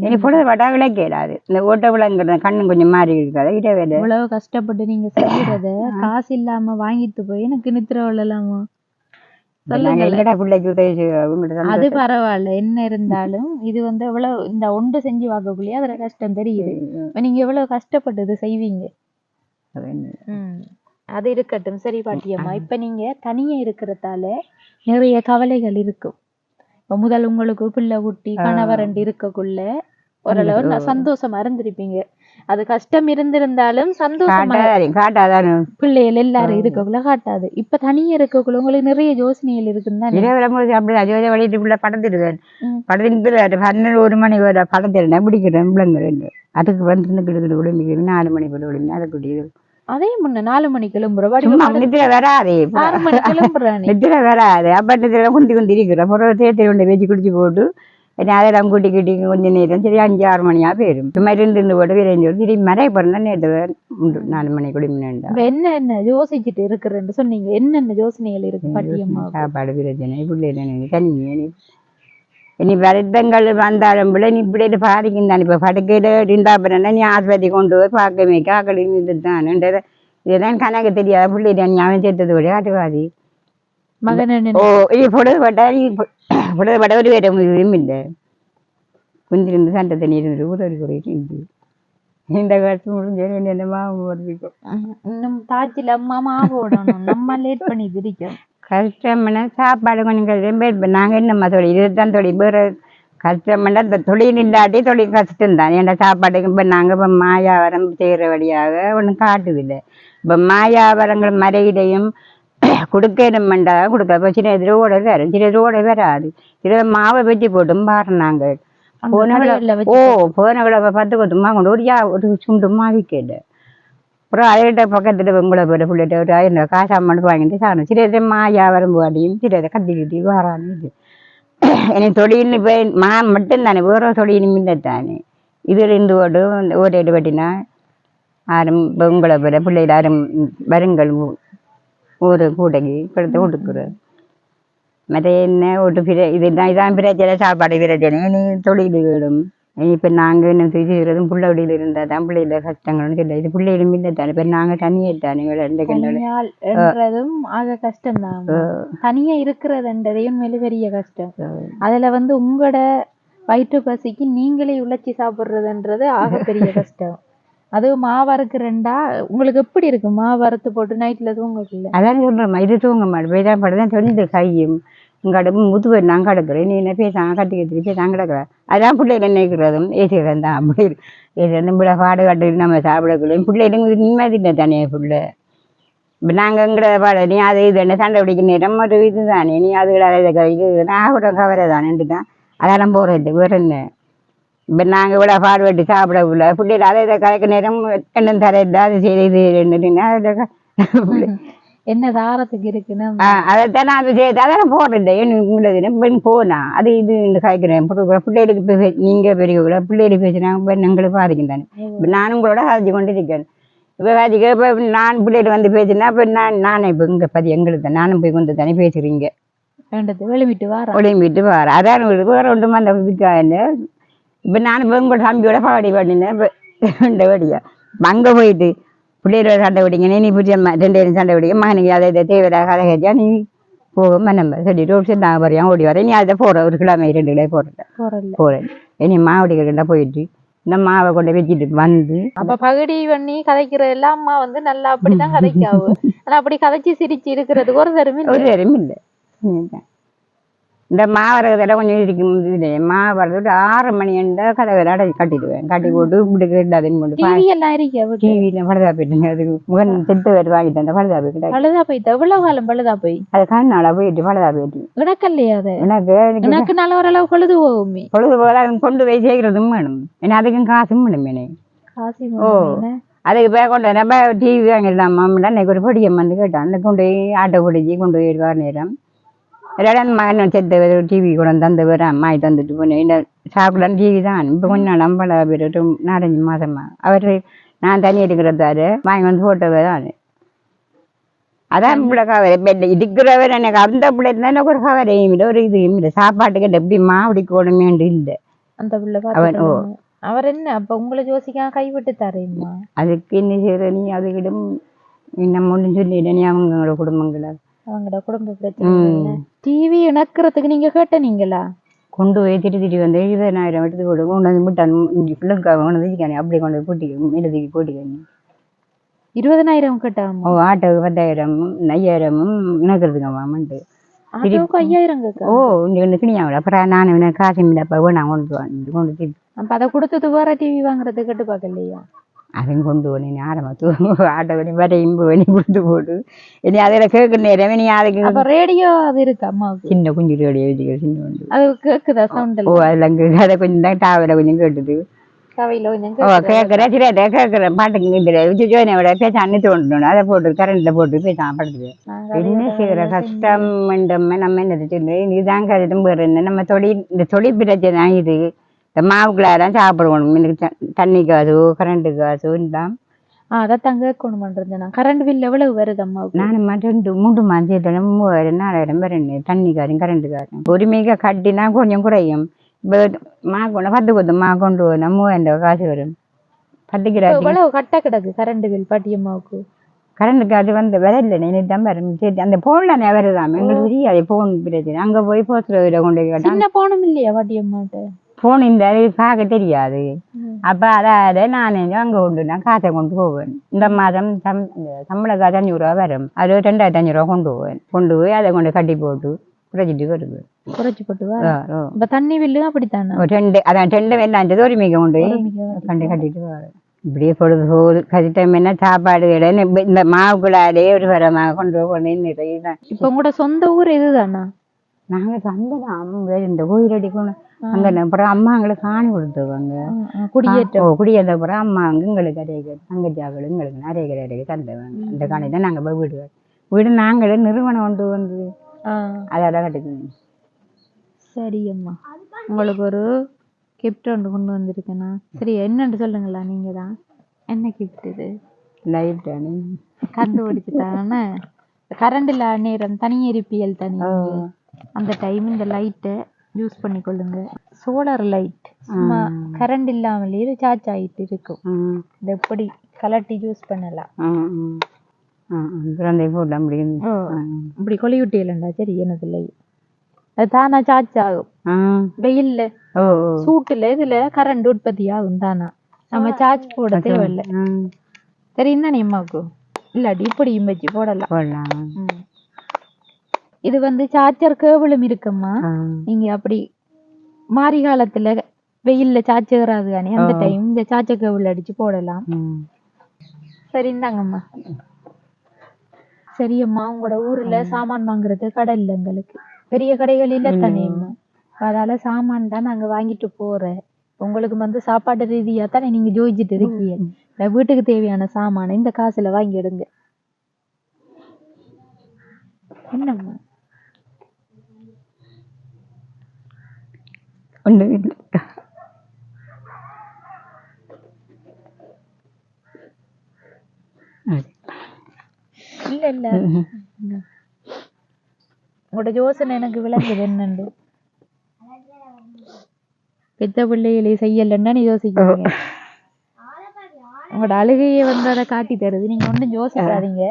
இனி பொழுது வடை விளக்கேடாது இந்த ஓட்ட விளங்குற கண்ணு கொஞ்சம் மாறி இருக்காது இடவேல இவ்வளவு கஷ்டப்பட்டு நீங்க செய்யறத காசு இல்லாம வாங்கிட்டு போய் எனக்கு நித்திரை விழலாமா அது பரவாயில்ல என்ன இருந்தாலும் இது எவ்வளவு இந்த ஒன்று செஞ்சு வாங்கக்குள்ளேயே அதுல கஷ்டம் தெரியுது நீங்க எவ்வளவு கஷ்டப்பட்டது செய்வீங்க அது இருக்கட்டும் சரி பாட்டியம்மா இப்ப நீங்க தனியா இருக்கிறதால நிறைய கவலைகள் இருக்கும் இப்ப முதல் உங்களுக்கு பிள்ளை குட்டி கணவரண்டு இருக்கக்குள்ள ஓரளவு சந்தோஷமா இருந்திருப்பீங்க அது கஷ்டம் இருந்திருந்தாலும் சந்தோஷமா பிள்ளைகள் எல்லாரும் இருக்கக்குள்ள காட்டாது இப்ப தனியா இருக்கக்குள்ள உங்களுக்கு நிறைய யோசனைகள் இருக்குன்னு படத்திடுவேன் படத்திட்டு 1 மணி வரை படத்திருந்தேன் பிடிக்கிறேன் பிள்ளைங்க அதுக்கு வந்து உடம்பு 4 மணி போல உடம்பு அதை குடிக்குது அதே முன்ன 4 மணிக்கு கிளம்புறேன் வராது நித்திர வராது அப்ப குந்தி இருக்கிறேன் தேர்த்தி கொண்டு வச்சு குடிச்சு போட்டு அதெல்லாம் கூட்டி கொஞ்ச நேரம் சரி 5-6 மணியா போயிடும் சும்மா இருந்து போட்டு விரைஞ்சு திரும்பி மறைய போறேன் நேற்று 4 மணி குடிமினா என்ன யோசிச்சுட்டு இருக்கிறேன்னு சொன்னீங்க என்னென்ன யோசனைகள் இருக்கு பாட்டியம்மா சாப்பாடு பிரச்சனை பிள்ளைல தண்ணி இனி வருத்தங்கள் வந்தாலும் பிள்ளை நீ இப்படி பாதிக்கும் தான் இப்ப படுக்கையில இருந்தா பிறந்தா நீ ஆஸ்பத்திரி கொண்டு போய் பார்க்கவே காக்கடி இதுதான் இதெல்லாம் கணக்கு தெரியாத பிள்ளைங்க ஞாபகம் சேர்த்தது விட அதுவாதி பொழுதுபட்டா பொழுதுபட்ட ஒரு வேற முடிவும் இல்லை குஞ்சிருந்து சண்டை தண்ணி இருந்து உதவி குறையிட்டு இந்த வருஷம் முடிஞ்ச என்ன மாவு வருவிக்கும் இன்னும் தாச்சில அம்மா போடணும் நம்ம லேட் பண்ணி திரிக்கும் கஷ்டம்னா சாப்பாடு கொஞ்சம் நாங்கள் என்னம்மா தொழில் இதுதான் தொழில் வேறு கஷ்டம்னா இந்த தொழில் இல்லாட்டி தொழில் கஷ்டம்தான் ஏன்னா சாப்பாட்டுக்கு இப்போ நாங்கள் இப்போ மாயாவரம் செய்கிற வழியாக ஒன்றும் காட்டுதில்லை இப்போ மாயாவரங்கள் மறையிலையும் கொடுக்கணுமெண்டா கொடுக்க இப்போ சின்ன ரோட வரும், சின்ன ரோட வராது. சில மாவை வெட்டி போட்டும் பாருனாங்க. போன கிழமை 10 கொத்துமா கொண்டு ஒரு சுண்டுமா விற்கல. அப்புறம் அதேட்ட பக்கத்தில் உங்களை போட பிள்ளைகிட்ட ஒரு 1000 காசு அம்மனுக்கு வாங்கிட்டு சாப்பிடும். சில மாயா வரும்போதையும் சில கத்தி கட்டி வரான்னு. எனக்கு தொழில்னு இப்போ மட்டும்தானே, வேற தொழிலும் இல்லை தானே. இதில் இருந்து போட்டு ஒரு இடம் வெட்டினா யாரும் இப்போ உங்களை போட பிள்ளைகள் யாரும் வருங்கள் ஒரு கூட்டைக்கு படுத்து கொடுக்குறது. மற்ற என்ன ஒரு இதான் பிரச்சனை, சாப்பாடு பிரச்சனை. நீ தொழில் வேணும். இப்போ நாங்கள் என்ன செய்கிறதும் பிள்ளை வழியில் இருந்தால் தான் பிள்ளைகள கஷ்டங்கள்னு சொல்ல. இது பிள்ளைகளும் இல்லை தானே. இப்போ நாங்கள் தனியாயிட்டானே என்றதும் ஆக கஷ்டம்தான். தனியா இருக்கிறதுன்றதையும் மேலே பெரிய கஷ்டம். அதுல வந்து உங்களோட வயிற்று பசிக்கு நீங்களே உழைச்சி சாப்பிட்றதுன்றது ஆக பெரிய கஷ்டம். அது மாவறுக்குறேன்டா உங்களுக்கு எப்படி இருக்கு? மாவறுத்து போட்டு நைட்ல தூங்கல. அதான் சொல்றேன், இது தூங்க மாட்டேன். வேதான் படுதான் தொழில் கையும் உங்க அடுப்பு முதுவை நான் கிடக்குறேன். நீ என்ன பேசாங்க கட்டி கட்டி பேசாங்க கிடக்குறேன். அதான் பிள்ளைகள் நினைக்கிறதும் ஏசிக்கிறேன் தான். அப்படி இது வந்து பிள்ளை பாடு கட்டு நம்ம சாப்பிடக்குள்ள பிள்ளைகளுக்கு நிம்மதி இல்லை தானே. பிள்ளை இப்போ நாங்கள் எங்கட பாட நீ அது இது என்ன சண்டை பிடிக்க நேரம் ஒரு இது தானே. நீ அது இது நான் கூட கவரை தானேன்ட்டு தான் அதெல்லாம் போகிறது. வேற என்ன இப்போ நாங்கள் இவ்வளோ பாடு வெட்டி சாப்பிடக்குள்ள பிள்ளைகள் அதை இதை கலைக்க நேரம் என்ன தரையில்லை அது சரி இது ரெண்டுன்னா அதில் என்ன தாரத்துக்கு இருக்குன்னா அதைத்தான் நான் அது செய்து அதான் போடுறேன். உங்களுக்கு பெண் போனா அது இது இந்த காய்க்கிறேன் பிள்ளைகளுக்கு இப்போ நீங்கள் பெரியவங்கள பிள்ளைகளுக்கு பேசுனா எங்களுக்கு பாதிக்கும் தானே. இப்போ நானும் உங்களோட காய்ச்சி கொண்டு இருக்கேன். இப்போ காய்ச்சிக்க இப்போ நான் பிள்ளைகள் வந்து பேசினா இப்போ நானே இப்போ இங்கே பதி எங்களுக்கு தான் நானும் போய் கொண்டு தானே பேசுறீங்க. விளம்பிட்டு வார அதான் வேற ஒன்றுமா அந்த இதுக்காக. இப்போ நான் இப்போ உங்களோட தம்பியோட பாடி பாடினேன். இப்போ ரெண்டு வடியா அங்கே போயிட்டு பிள்ளைகளோட சண்டை விடிங்க நீ பிடிச்ச 2 பேரும் சண்டை விடிங்க மகனுக்கு அதை தேவையாக கதை கேட்டியா நீ போகும் நம்ம சொல்லிட்டு ஒரு சரி நாங்கள் வரையா ஓடி வரேன். நீ அதை போகிற 1 கிலோ 2 கிலோ போகிறேன். இனி மாவடி கிட்ட போயிட்டு இந்த மாவை கொண்டு வச்சுட்டு வந்து அப்ப பகுடி பண்ணி கதைக்கிற எல்லாம் அம்மா வந்து நல்லா அப்படிதான் கதைக்காவும். ஆனா அப்படி கதைச்சி சிரிச்சு இருக்கிறதுக்கு ஒரு தருமே இல்லை. இந்த மாவரகத்தில் கொஞ்சம் இருக்கும். மாவு வரது 6 மணி கதை விளையாட கட்டிடுவேன். கட்டி போட்டு இப்படி கேட்டாதுன்னு போட்டு டிவியில் பழுதா போயிட்டு அதுக்கு முகன் செட்டு வேறு வாங்கிட்டு அந்த பழுதா போயிட்டு பழுதா போயிட்டு எவ்வளவு காலம் பழுதா போய் அது கண்ணால போயிட்டு பழுதா போயிட்டு எனக்கு இல்லையா அது எனக்கு நல்ல ஓரளவு பொழுது போகுமே. பொழுது போக கொண்டு போய் சேர்க்கறதும் வேணும். ஏன்னா அதுக்கும் காசும் வேணும். மேனே அதுக்கு போய் கொண்டு நம்ம டிவி வாங்கிடலாமா இன்னைக்கு ஒரு பொடியம் வந்து கேட்டான். அந்த கொண்டு போய் ஆட்டோ பிடிச்சி கொண்டு போயிட்டு வர நேரம் ரெண்டாவது மகன் செத்த டிவி கூட தந்து வர அம்மாயிட்டு வந்துட்டு போனேன். இந்த சாப்பிடலாம் டிவி தான். இப்போ கொஞ்சம் நாள் 50 பேர் 4-5 மாதமா அவர் நான் தண்ணி எடுக்கிறதாரு வாங்கி வந்து போட்டவர் தான். அதான் பிள்ளை கவரை பெட் இருக்கிறவர் எனக்கு அந்த பிள்ளை இருந்தால் எனக்கு ஒரு கவரையும் இல்லை ஒரு இதுவும் இல்லை. சாப்பாட்டுக்கிட்ட எப்படி மாவடி கோடமேண்டு இல்லை அந்த பிள்ளை அவன். அவர் என்ன அப்போ உங்களை யோசிக்காம கைவிட்டு தரேம்மா. அதுக்கு என்ன செய்யற நீ அதுக்கிடும் இன்னும் ஒன்றும் சொல்லிட நீ அவங்களோட குடும்பங்களை அவங்களோட குடும்ப பிரச்சனை. டிவி இணக்கிறதுக்கு நீங்க கேட்டீங்களா? கொண்டு போய் திட்டி வந்து 20,000 எடுத்து போட்டு கொண்டு வந்து விட்டான். பிள்ளைக்காக கொண்டு வந்து அப்படி கொண்டு போய் போட்டிக்க எழுதிக்கு போட்டிக்க 20,000 கேட்டான். ஆட்டோவுக்கு 10,000 5,000 இணக்கிறதுக்கு மாமன்ட்டு 5,000 இங்க கிணியாவில். அப்புறம் நான் காசு இல்லப்பா நான் கொண்டு கொண்டு அப்ப அதை கொடுத்தது வேற டிவி வாங்குறது கேட்டு பார்க்கலையா? அதையும் கொண்டு போனேன் ஆரம்பத்து ஆட்டோ பண்ணி வர இம்பு பண்ணி கொடுத்து போட்டு இனி அதில் கேட்குற நேரம் நீ அதுக்கு ரேடியோ அது இருக்கு அம்மாவுக்கு சின்ன குஞ்சு ரேடியோ வச்சுக்க சின்ன உண்டு அது கேட்குதா சவுண்ட்? அதில் அங்கே அதை கொஞ்சம் தான் டாவில் கொஞ்சம் கேட்டுது கேட்குறேன் சில கேட்குறேன் பாட்டுக்கு தெரியாது பேச அன்னித்து கொண்டு அதை போட்டு கரண்ட்டில் போட்டு பேச படுத்துது. என்ன செய்கிற கஷ்டம் நம்ம என்ன சொல்லு இதுதான் கருதும் வேறு என்ன நம்ம இந்த தொழில் பிரச்சனை இது. இந்த மாவுக்குள்ளாதான் சாப்பிடுவோம். எனக்கு தண்ணி காசு கரண்ட்டு காசு தான் அதைத்தான் கேட்கணும் பண்ணுறேன். கரண்ட் பில் எவ்வளவு வருது அம்மாவுக்கு? நான் 2-3 மாதம் 3,000-4,000 வருது தண்ணி காசும் கரண்ட்டு காசும். பொறுமையாக கட்டினா கொஞ்சம் குறையும். இப்போ மா கொண்டு 10 கொத்து மா கொண்டு போனால் 3,000 காசு வரும். 10 கிலோ எவ்வளவு கட்ட கிடக்கு கரண்ட் பில் பாட்டியம்மாவுக்கு? கரண்ட் காசு வந்து வரல நீ தான் வரும். சரி அந்த போன்ல வருதாம எங்களுக்கு தெரியாது. போன் பிரச்சனை அங்கே போய் போஸ்டர் கொண்டு கேட்டா போனும் இல்லையா பாட்டியம்மாட்ட? போன் இந்த பார்க்க தெரியாது. அப்போ அதாவது நான் அங்கே கொண்டு நான் காசை கொண்டு போவேன். இந்த மாதம் சம்பள காசு 500 ரூபா வரும். அது 2,500 ரூபா கொண்டு போவேன். கொண்டு போய் அதை கொண்டு கட்டி போட்டு குறைச்சிட்டு வருது. குறைச்சி போட்டு இப்போ தண்ணி பில்லு அப்படித்தானே? அதான் 2 வெள்ளாஞ்சது ஒரு மிக கொண்டு கண்டு கட்டிட்டு வரேன். இப்படியே பொழுது போகுது கதிட்டம் என்ன சாப்பாடு கிடையாது இந்த மாவுக்குள்ளாலே ஒரு வரமாக கொண்டு நிறைய தான். இப்ப உங்களோட சொந்த ஊர் இதுதானா? நாங்க சந்தனம் இந்த கோயிலடி அந்த அப்புறம் அம்மா எங்களுக்கு காணி கொடுத்துருவாங்க குடியேற்ற அப்புறம் அம்மா எங்களுக்கு அரைகள் தங்கச்சாக்கள் எங்களுக்கு நிறைய அரைகள் தந்துவாங்க. அந்த காணி தான் நாங்கள் போய் வீடு நாங்களே நிறுவனம் கொண்டு வந்து அதான் கட்டுக்கணும். சரி அம்மா, உங்களுக்கு ஒரு கிஃப்ட் ஒன்று கொண்டு வந்திருக்கேண்ணா. சரி என்னன்னு சொல்லுங்களா? நீங்க தான் என்ன கிஃப்ட் இது? லைட் கண்டுபிடிச்சுட்டானே கரண்ட் இல்ல நேரம் தனி எரிப்பியல் தனி அந்த டைம் இந்த லைட்டை யூஸ் பண்ணிக்கொள்ளுங்க. சோலார் லைட் சும்மா கரண்ட் இல்லாமலே சார்ஜ் ஆகிட்டு இருக்கும். இது எப்படி கலட்டி யூஸ் பண்ணலாம். இப்படி கொலி விட்டியலண்டா. சரி எனக்கு இல்லை அது தானா சார்ஜ் ஆகும். வெயில்ல சூட்டுல இதுல கரண்ட் உற்பத்தி ஆகும் தானா. நம்ம சார்ஜ் போட தேவையில்லை. தெரியும் தானே அம்மாவுக்கு? இல்லாட்டி இப்படியும் வச்சு போடலாம். இது வந்து சார்ஜர் கேபிளும் இருக்குமா. நீங்க அப்படி மாரி காலத்துல வெயில்ல சார்ஜ் ஏறாது தானே, அந்த டைம் இந்த சார்ஜர் கேபிள் அடிச்சு போடலாம். சரி இந்தாங்கம்மா. சரியம்மா, உங்களோட ஊர்ல சாமான் வாங்குறது கடை இல்லை, எங்களுக்கு பெரிய கடைகள் இல்ல தானே. அதால சாமான் தான் நாங்க வாங்கிட்டு போறேன். உங்களுக்கு வந்து சாப்பாடு ரீதியா தானே நீங்க ஜோதிச்சுட்டு இருக்கீங்க. வீட்டுக்கு தேவையான சாமான இந்த காசுல வாங்கி எடுங்க. என்னம்மா ஒண்ணு இல்ல இல்ல உங்களோட யோசனை எனக்கு விளங்குது. என்னண்டு பெத்த பிள்ளைகளை செய்யலன்னு யோசிக்கிறீங்க. உங்களோட அழுகையை வந்து அதை காட்டி தருது. நீங்க ஒன்றும் யோசிக்காதீங்க.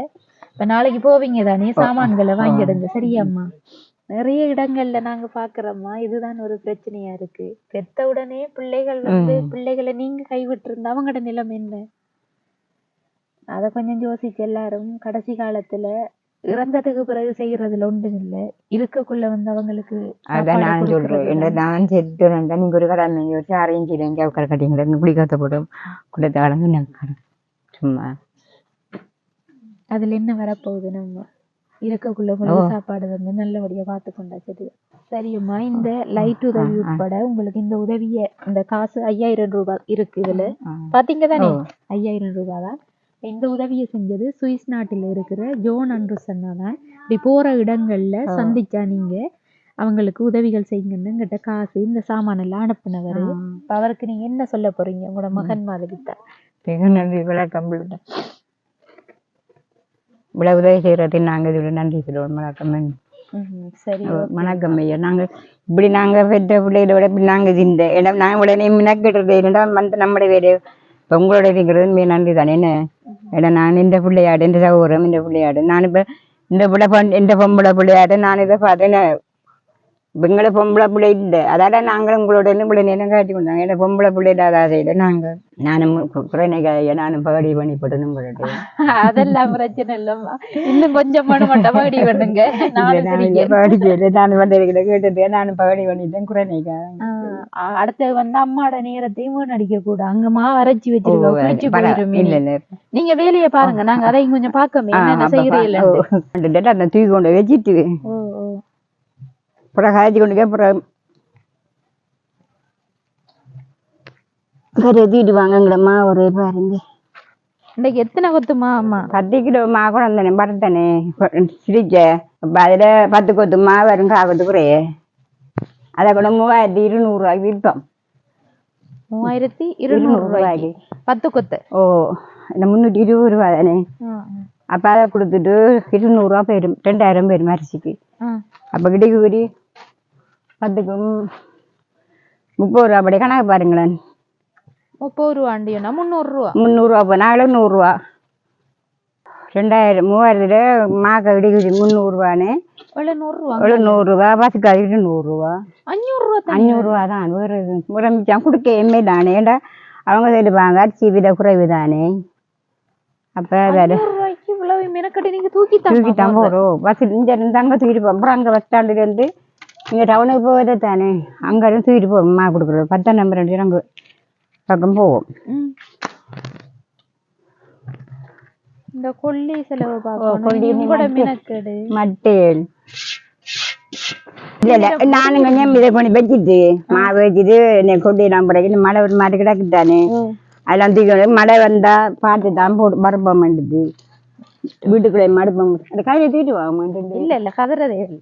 இப்ப நாளைக்கு போவீங்க தானே, சாமான்களை வாங்கிடுங்க. சரியாம்மா? நிறைய இடங்கள்ல நாங்க பாக்குறோம்மா, இதுதான் ஒரு பிரச்சனையா இருக்கு. பெத்த உடனே பிள்ளைகள் வந்து பிள்ளைகளை நீங்க கைவிட்டு இருந்தா அவங்களோட நிலைமை என்ன? அத கொஞ்சம் யோசிச்சு எல்லாரும் கடைசி காலத்துல இறந்ததுக்கு பிறகு செய்யறதுல ஒன்றும் இல்லை. இருக்கக்குள்ள வந்து அவங்களுக்கு அதான் நான் சொல்றேன். நான் செத்து நீங்க ஒரு கடமை வச்சு அரேஞ்ச் செய்யுங்க. கட்டிங்க குளிக்காத்த போடும் குளத்தை கலந்து சும்மா அதுல என்ன வரப்போகுது? நம்ம இருக்கக்குள்ள உங்களுக்கு சாப்பாடு வந்து நல்லபடியா பார்த்து கொண்டா சரி. சரியம்மா, இந்த லைட் உதவி உட்பட உங்களுக்கு இந்த உதவிய இந்த காசு 5000 ரூபாய் இருக்கு. இதுல பாத்தீங்க தானே, 5000 ரூபாய் தான். இந்த உதவியை செஞ்சது சுவிஸ் நாட்டில் இருக்கிற ஜோன் அண்ட்ரூசன் தான். இப்படி போற இடங்கள்ல சந்திச்சா நீங்க அவங்களுக்கு உதவிகள் செய்யுங்கன்னு கிட்ட காசு இந்த சாமான எல்லாம் அனுப்புனவரு. அவருக்கு நீங்க என்ன சொல்ல போறீங்க உங்களோட மகன் மாதிரி தான்? நன்றி விளக்கம். இவ்வளவு உதவி செய்யறதுக்கு நாங்க இதோட நன்றி சொல்லுவோம். வணக்கம். சரி வணக்கம் ஐயா. நாங்க இப்படி நாங்க பெற்ற பிள்ளைகளோட நாங்க இந்த இடம் நாங்க உடனே மினக்கிட்டு இருந்தால் வந்து நம்முடைய வேறு இப்போ உங்களோட இருக்கிறது நன்றி தானே. என்ன ஏன்னா நான் இந்த பிள்ளையாடு இந்த சகோதரம் இந்த பிள்ளையாடு நான் இப்போ இந்த பிள்ளை இந்த பொம்பளை பிள்ளையாடு நான் இதை பார்த்தேன். எங்களை பொம்பளை பிள்ளை இல்லை, அதால நாங்களும் உங்களோட பிள்ளை நேரம் காட்டி கொண்டாங்க. ஏன்னா பொம்பளை பிள்ளை இல்லாத செய்யல நாங்கள் நானும் குறைநகையா நானும் பகடி பண்ணி போட்டணும் போட்டு. அதெல்லாம் பிரச்சனை இல்லம்மா, இன்னும் கொஞ்சம் மட்டும் பகடி பண்ணுங்க. பகடி செய்யல நானும் வந்து கேட்டுட்டு நானும் பகடி பண்ணிட்டேன் குறைநகை. அடுத்து வந்து அம்மாவோட நேரத்தையும் வீணடிக்க கூட அங்கம்மா அரைச்சி வச்சிருக்கோம். இல்ல நீங்க வேலையை பாருங்க, நாங்க அதையும் கொஞ்சம் பார்க்கமே என்ன செய்யறீங்க. அந்த தூக்கி கொண்டு வச்சுட்டு அப்புறம் காய்ச்சி கொண்டு அப்புறம் கருதிட்டு வாங்கங்கடம்மா. ஒரே பாருங்க இன்னைக்கு எத்தனை கொத்துமா? அம்மா 10 கிலோ மா கூட வந்தேனே பறந்தானே சிரிச்ச. அப்ப அதுல 10 கொத்து மா வரும் காக்கத்து குறைய. அதை கூட 3200 ரூபாய்க்கு விற்போம். 3200 ரூபாய்க்கு 10 கொத்து. ஓ இந்த 320 ரூபா தானே. அப்ப அதை கொடுத்துட்டு 200 ரூபா போயிடும். 2000 போயிடும் அரிசிக்கு. அப்ப கிடைக்கு கூடி 10க்கும் 30 ரூபா படி கணக்கு பாருங்களேன். 30 ரூபாண்டியா? 300 ரூபா. 300 ரூபா போனாலும் 100 ரூபா. 2000 3000 மாக்க கிடைக்குது 300 ரூபான்னு. 700 ரூபா பசுக்காது 200 ரூபா. 500 ரூபா தான். வேறு மிச்சம் கொடுக்க எம்ஏ தானே. ஏண்டா அவங்க சொல்லுவாங்க அரிசி விட குறைவு தானே. அப்ப தூக்கித்தான் போறோம். பஸ் இங்க இருந்து அங்க தூக்கிட்டு போவோம். அப்புறம் அங்க பஸ் ஸ்டாண்டுல இருந்து இங்க டவுனுக்கு போவதே தானே. அங்க இருந்து தூக்கிட்டு போவோம். மா கொடுக்குறது 10ஆம் நம்பர் அங்க பக்கம் போவோம். இந்த கொல்லி செலவு கொல்லி கூட மினக்கெடு மட்டேன் இல்ல நானும் கொஞ்சம் இதை பண்ணி வச்சுட்டு மாவு வச்சுட்டு கொண்டு நம்புறேன் மழை ஒரு மாதிரி கிடக்குதானே அதெல்லாம் தூக்கி மழை வந்தா பார்த்து தான் போட்டு மறுப்பம் பண்ணுது வீட்டுக்குள்ளே மறுப்பம் அந்த கையை தூக்கிட்டு வாங்க இல்ல இல்ல கதறதே இல்லை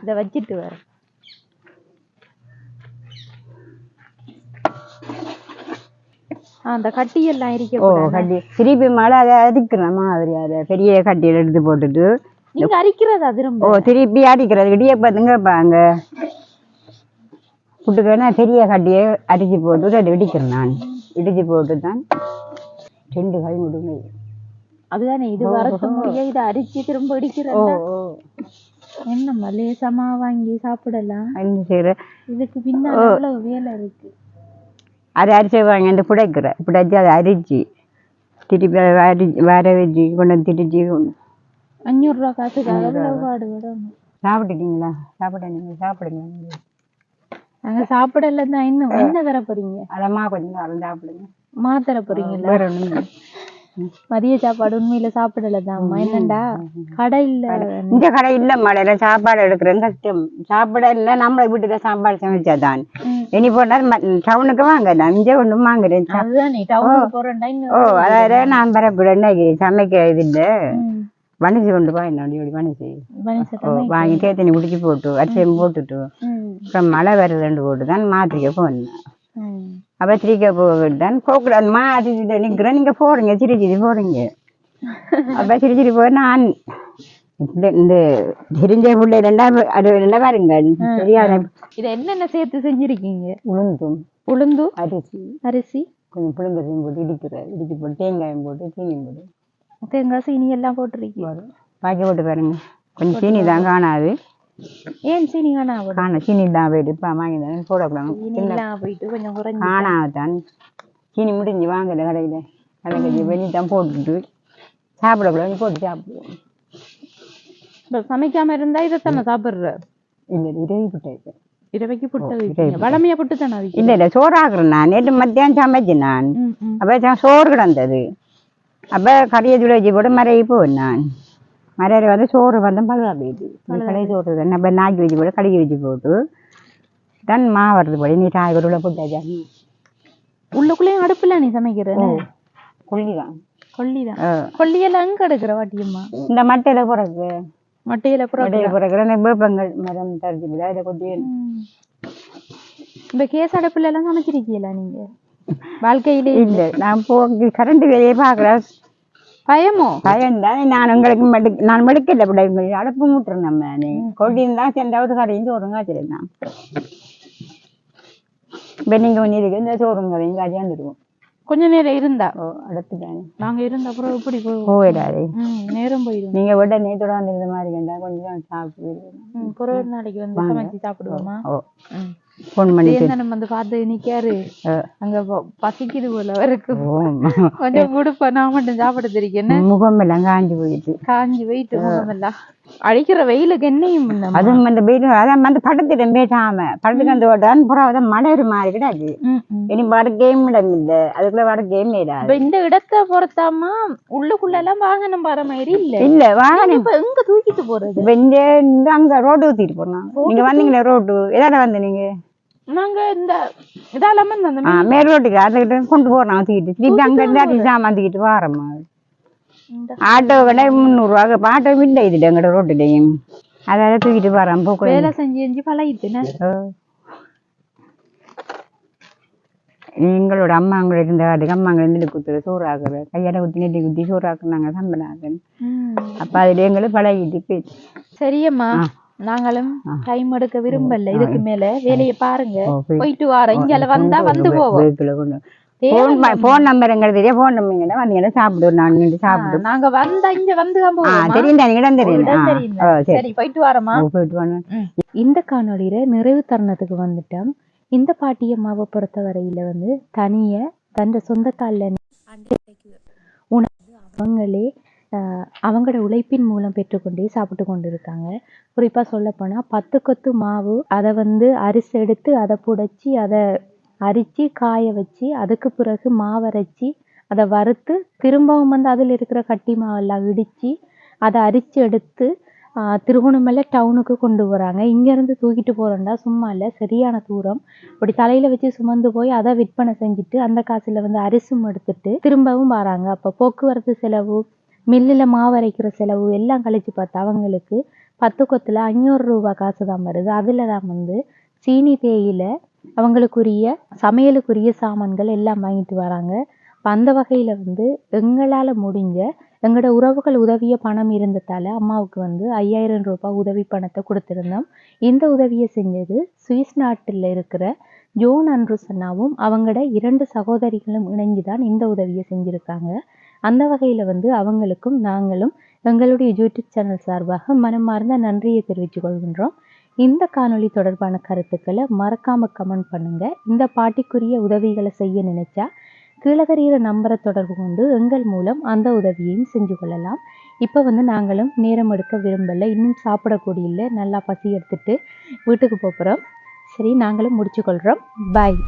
இதை வச்சுட்டு வர அந்த கட்டி எல்லாம் கட்டி திருப்பி மழை அதை அரிக்கிறோம் மாதிரி அதை பெரிய கட்டியில் எடுத்து போட்டுட்டு நீங்க அரிக்கிறதா திரும்ப திருப்பி அரிக்கிறது இடியப்பத்துங்க பாங்க புட்டுக்கன்னா பெரிய கட்டியை அரிச்சு போட்டு அதை இடிக்கிறேன் நான் இடிச்சு போட்டு தான் 2 கை முடுங்க அதுதானே இது வறுக்க முடிய இதை அரிச்சு திரும்ப இடிக்கிறேன் என்னம்மா லேசமா வாங்கி சாப்பிடலாம் இதுக்கு பின்னாடி எவ்வளவு வேலை இருக்கு அதை அரிசி வாங்கி அந்த புடைச்சு அதை அரிச்சு திருப்பி வர வச்சு கொண்டு வந்து திரிச்சு 500 ரூபா காசுக்காக பாடுபடும் சாப்பிட்டுட்டீங்களா சாப்பிடுங்க நாங்க சாப்பிடல தான் இன்னும் என்ன தர போறீங்க அதம்மா கொஞ்சம் நேரம் சாப்பிடுங்க தர போறீங்களா வேற ஒண்ணு மதிய சாப்பாடு உண்மையில சாப்பிடலதான் என்னண்டா கடை இல்ல இந்த கடை இல்ல மழையில சாப்பாடு எடுக்கிறேன் கஷ்டம் சாப்பிட இல்ல நம்மள வீட்டுல சாப்பாடு சமைச்சாதான் இனி போனா டவுனுக்கு வாங்க நான் இங்க ஒண்ணும் வாங்குறேன் அதாவது நான் பரப்புறேன் சமைக்க இது இல்ல வணிச்சு கொண்டு போய் என்னோட வணிச்சு வாங்கி தேத்தனி குடிச்சு போட்டு அரிசியம் போட்டுட்டு அப்புறம் மழை வருதுன்னு போட்டுதான் மாத்திரிக்க போனேன் அப்ப திரிக்க போதான் போக்கூடாது மாத்திட்டு நிக்கிறேன் நீங்க போறீங்க சிரிச்சிட்டு போறீங்க அப்ப சிரிச்சிட்டு போய் நான் இந்த தெரிஞ்ச பிள்ளை ரெண்டா பாருங்க தெரியாத இதை என்னென்ன சேர்த்து செஞ்சிருக்கீங்க உளுந்து அரிசி கொஞ்சம் புளிங்கரையும் போட்டு இடிச்சு போட்டு தேங்காயம் போட்டு சீனியும் போட்டு தேங்காய் சீனி எல்லாம் போட்டுருக்கீங்க பாக்கி போட்டு பாருங்க கொஞ்சம் சீனி தான் காணாது ஏன் சீனி காண சீனி தான் போயிட்டு இப்போ வாங்கி போடக்கூடாது போயிட்டு கொஞ்சம் காணாதான் சீனி முடிஞ்சு வாங்கல கடையில் கடைக்கு வெளியே தான் போட்டுட்டு சாப்பிடக்கூடாது போட்டு சாப்பிடுவோம் சமைக்காம இருந்தா இதைத்தானே சாப்பிடுற இல்லை இரவி புட்டு இரவைக்கு புட்டு வளமையா புட்டு தானே இல்லை இல்லை சோறு ஆக்குறேன் நான் நேற்று மத்தியானம் சமைச்சேன் நான் அப்போ சோறு கிடந்தது அப்போ கறியை தூளை வச்சு போட்டு மறைய போவேன் நான் மறையில வந்து சோறு வந்து பழுவா போயிடுது கடை சோறு தானே அப்போ நாக்கி வச்சு போட்டு கழுகி வச்சு போட்டு தான் மாவறது போய் நீ காய்கறில போட்டாச்சா உள்ளக்குள்ளேயும் அடுப்புல நீ சமைக்கிற கொல்லிதான் கொல்லியெல்லாம் அங்க எடுக்கிற வாட்டியம்மா இந்த மட்டையில பிறகு மட்டையில பிறகுற வேப்பங்கள் மரம் தரிச்சு விட இதை கொஞ்சம் இந்த கேஸ் அடுப்புல எல்லாம் சமைச்சிருக்கீங்களா நீங்க வாழ்க்கையிலே இல்ல நான் கரண்ட் வேலையே பாக்குறேன் பயம்தான் நான் உங்களுக்கு நான் மெடுக்கல அடுப்பு மூட்டுறேன் நம்ம கொட்டியிருந்தா சென்றாவது கரையும் சோறுங்க வச்சிருந்தான் இப்ப நீங்க ஒண்ணு இருக்கு இந்த சோறுங்க கரையும் காய்ச்சியாந்துருவோம் கொஞ்ச நேரம் இருந்தா அடுத்துதானே நாங்க இருந்த அப்புறம் எப்படி போயிடாது நேரம் போயிடும் நீங்க விட நேத்தோட வந்து இந்த மாதிரி கண்டா கொஞ்சம் சாப்பிட்டு ஒரு நாளைக்கு வந்து சமைச்சு சாப்பிடுவோமா போன் பண்ணி நம்ம வந்து பார்த்து நிக்காரு அங்க பசிக்குது போல அவருக்கு கொஞ்சம் கொடுப்ப நான் மட்டும் சாப்பிட தெரியும் முகம் எல்லாம் காஞ்சி போயிட்டு முகம் எல்லாம் அடிக்கிற வெயிலுக்கு என்னையும் அதுவும் அந்த வெயில் அதான் வந்து படுத்துட்டேன் பேசாம படுத்துட்டு வந்து ஓட்டான் புறம் மழை ஒரு மாதிரி கிடையாது இனி வர கேம் இடம் இல்லை அதுக்குள்ள வர கேம் இடாது இந்த இடத்தை பொறுத்தாமா உள்ளுக்குள்ள எல்லாம் வாகனம் வர மாதிரி இல்ல வாகனம் இப்ப எங்க தூக்கிட்டு போறது இந்த அங்க ரோடு ஊத்திட்டு போறோம் நீங்க வந்தீங்களே ரோடு எதால வந்து நீங்க நாங்க இந்த இதாலாம மேல் ரோட்டுக்கு அதுக்கிட்ட கொண்டு போறோம் தூக்கிட்டு திருப்பி அங்க இருந்து சாமான் தூக்கிட்டு வாரம்மா ஆட்டோ கடை 300 ரூபா ஆட்டோ இல்லை இதுட்டு எங்கட ரோட்டுலையும் அதாவது தூக்கிட்டு போறோம் வேலை செஞ்சு பழகிட்டுன்னு எங்களோட அம்மாங்களை இருந்த காட்டுக்கு அம்மாங்களை நெல்லு குத்துற சோறு ஆக்குற கையால குத்தி நெல்லி குத்தி சோறு ஆக்குனாங்க சம்பளாங்க அப்ப அதுல எங்களுக்கு பழகிட்டு போயிடுச்சு சரியம்மா நாங்களும் டைம் எடுக்க விரும்பல இதுக்கு மேல வேலையை பாருங்க போயிட்டு வாரோம் இங்க வந்தா வந்து போவோம் போன் நம்பருங்கிறது தெரியும் போன் நம்பர் வந்தீங்கன்னா சாப்பிடுவோம் நான் சாப்பிடுவோம் நாங்க வந்தா இங்க வந்து தெரியும் தெரியும் சரி போயிட்டு வாரமா போயிட்டு வாங்க இந்த காணொலியில நிறைவு தருணத்துக்கு வந்துட்டோம் இந்த பாட்டியம்மாவை பொறுத்த வரையில வந்து தனிய தன் சொந்த காலில் உணவு அவங்களே அவங்களோட உழைப்பின் மூலம் பெற்றுக்கொண்டே சாப்பிட்டு கொண்டு இருக்காங்க. குறிப்பா சொல்ல போனா 10 கொத்து மாவு அதை வந்து அரிசி எடுத்து அதை புடைச்சி அதை அரிச்சு காய வச்சு அதுக்கு பிறகு மாவரைச்சி அதை வறுத்து திரும்பவும் வந்து அதில் இருக்கிற கட்டி மாவெல்லாம் இடித்து அதை அரிச்சு எடுத்து திருகோணமலை டவுனுக்கு கொண்டு போகிறாங்க. இங்கேருந்து தூக்கிட்டு போகிறோம்டா சும்மா இல்லை, சரியான தூரம். இப்படி தலையில் வச்சு சுமந்து போய் அதை விற்பனை செஞ்சுட்டு அந்த காசில் வந்து அரிசும் எடுத்துட்டு திரும்பவும் வராங்க. அப்போ போக்குவரத்து செலவு, மில்லில் மாவு அரைக்கிற செலவு எல்லாம் கழிச்சு பார்த்தா அவங்களுக்கு 10 கொத்தில் 500 ரூபா காசு தான் வருது. அதில் தான் வந்து சீனி தேயிலை அவங்களுக்குரிய சமையலுக்குரிய சாமான்கள் எல்லாம் வாங்கிட்டு வராங்க. அந்த வகையில் வந்து எங்களால் முடிஞ்ச எங்களோட உறவுகள் உதவிய பணம் இருந்ததால் அம்மாவுக்கு வந்து 5000 ரூபாய் உதவி பணத்தை கொடுத்துருந்தோம். இந்த உதவியை செஞ்சது சுவிஸ் நாட்டில் இருக்கிற ஜோன் அண்ட்ரூஸ் அண்ணாவும் அவங்களோட 2 சகோதரிகளும் இணைஞ்சு தான் இந்த உதவியை செஞ்சுருக்காங்க. அந்த வகையில் வந்து அவங்களுக்கும் நாங்களும் எங்களுடைய யூடியூப் சேனல் சார்பாக மனமார்ந்த நன்றியை தெரிவித்துக் கொள்கின்றோம். இந்த காணொளி தொடர்பான கருத்துக்களை மறக்காமல் கமெண்ட் பண்ணுங்கள். இந்த பாட்டிக்குரிய உதவிகளை செய்ய நினைச்சா கீழே தெரிகிற நம்பரை தொடர்பு கொண்டு எங்கள் மூலம் அந்த உதவியையும் செஞ்சு கொள்ளலாம். இப்போ வந்து நாங்களும் நேரம் எடுக்க விரும்பலை, இன்னும் சாப்பிடக்கூடிய நல்லா பசி எடுத்துட்டு வீட்டுக்கு போகிறோம். சரி, நாங்களும் முடிச்சு கொள்கிறோம். பாய்.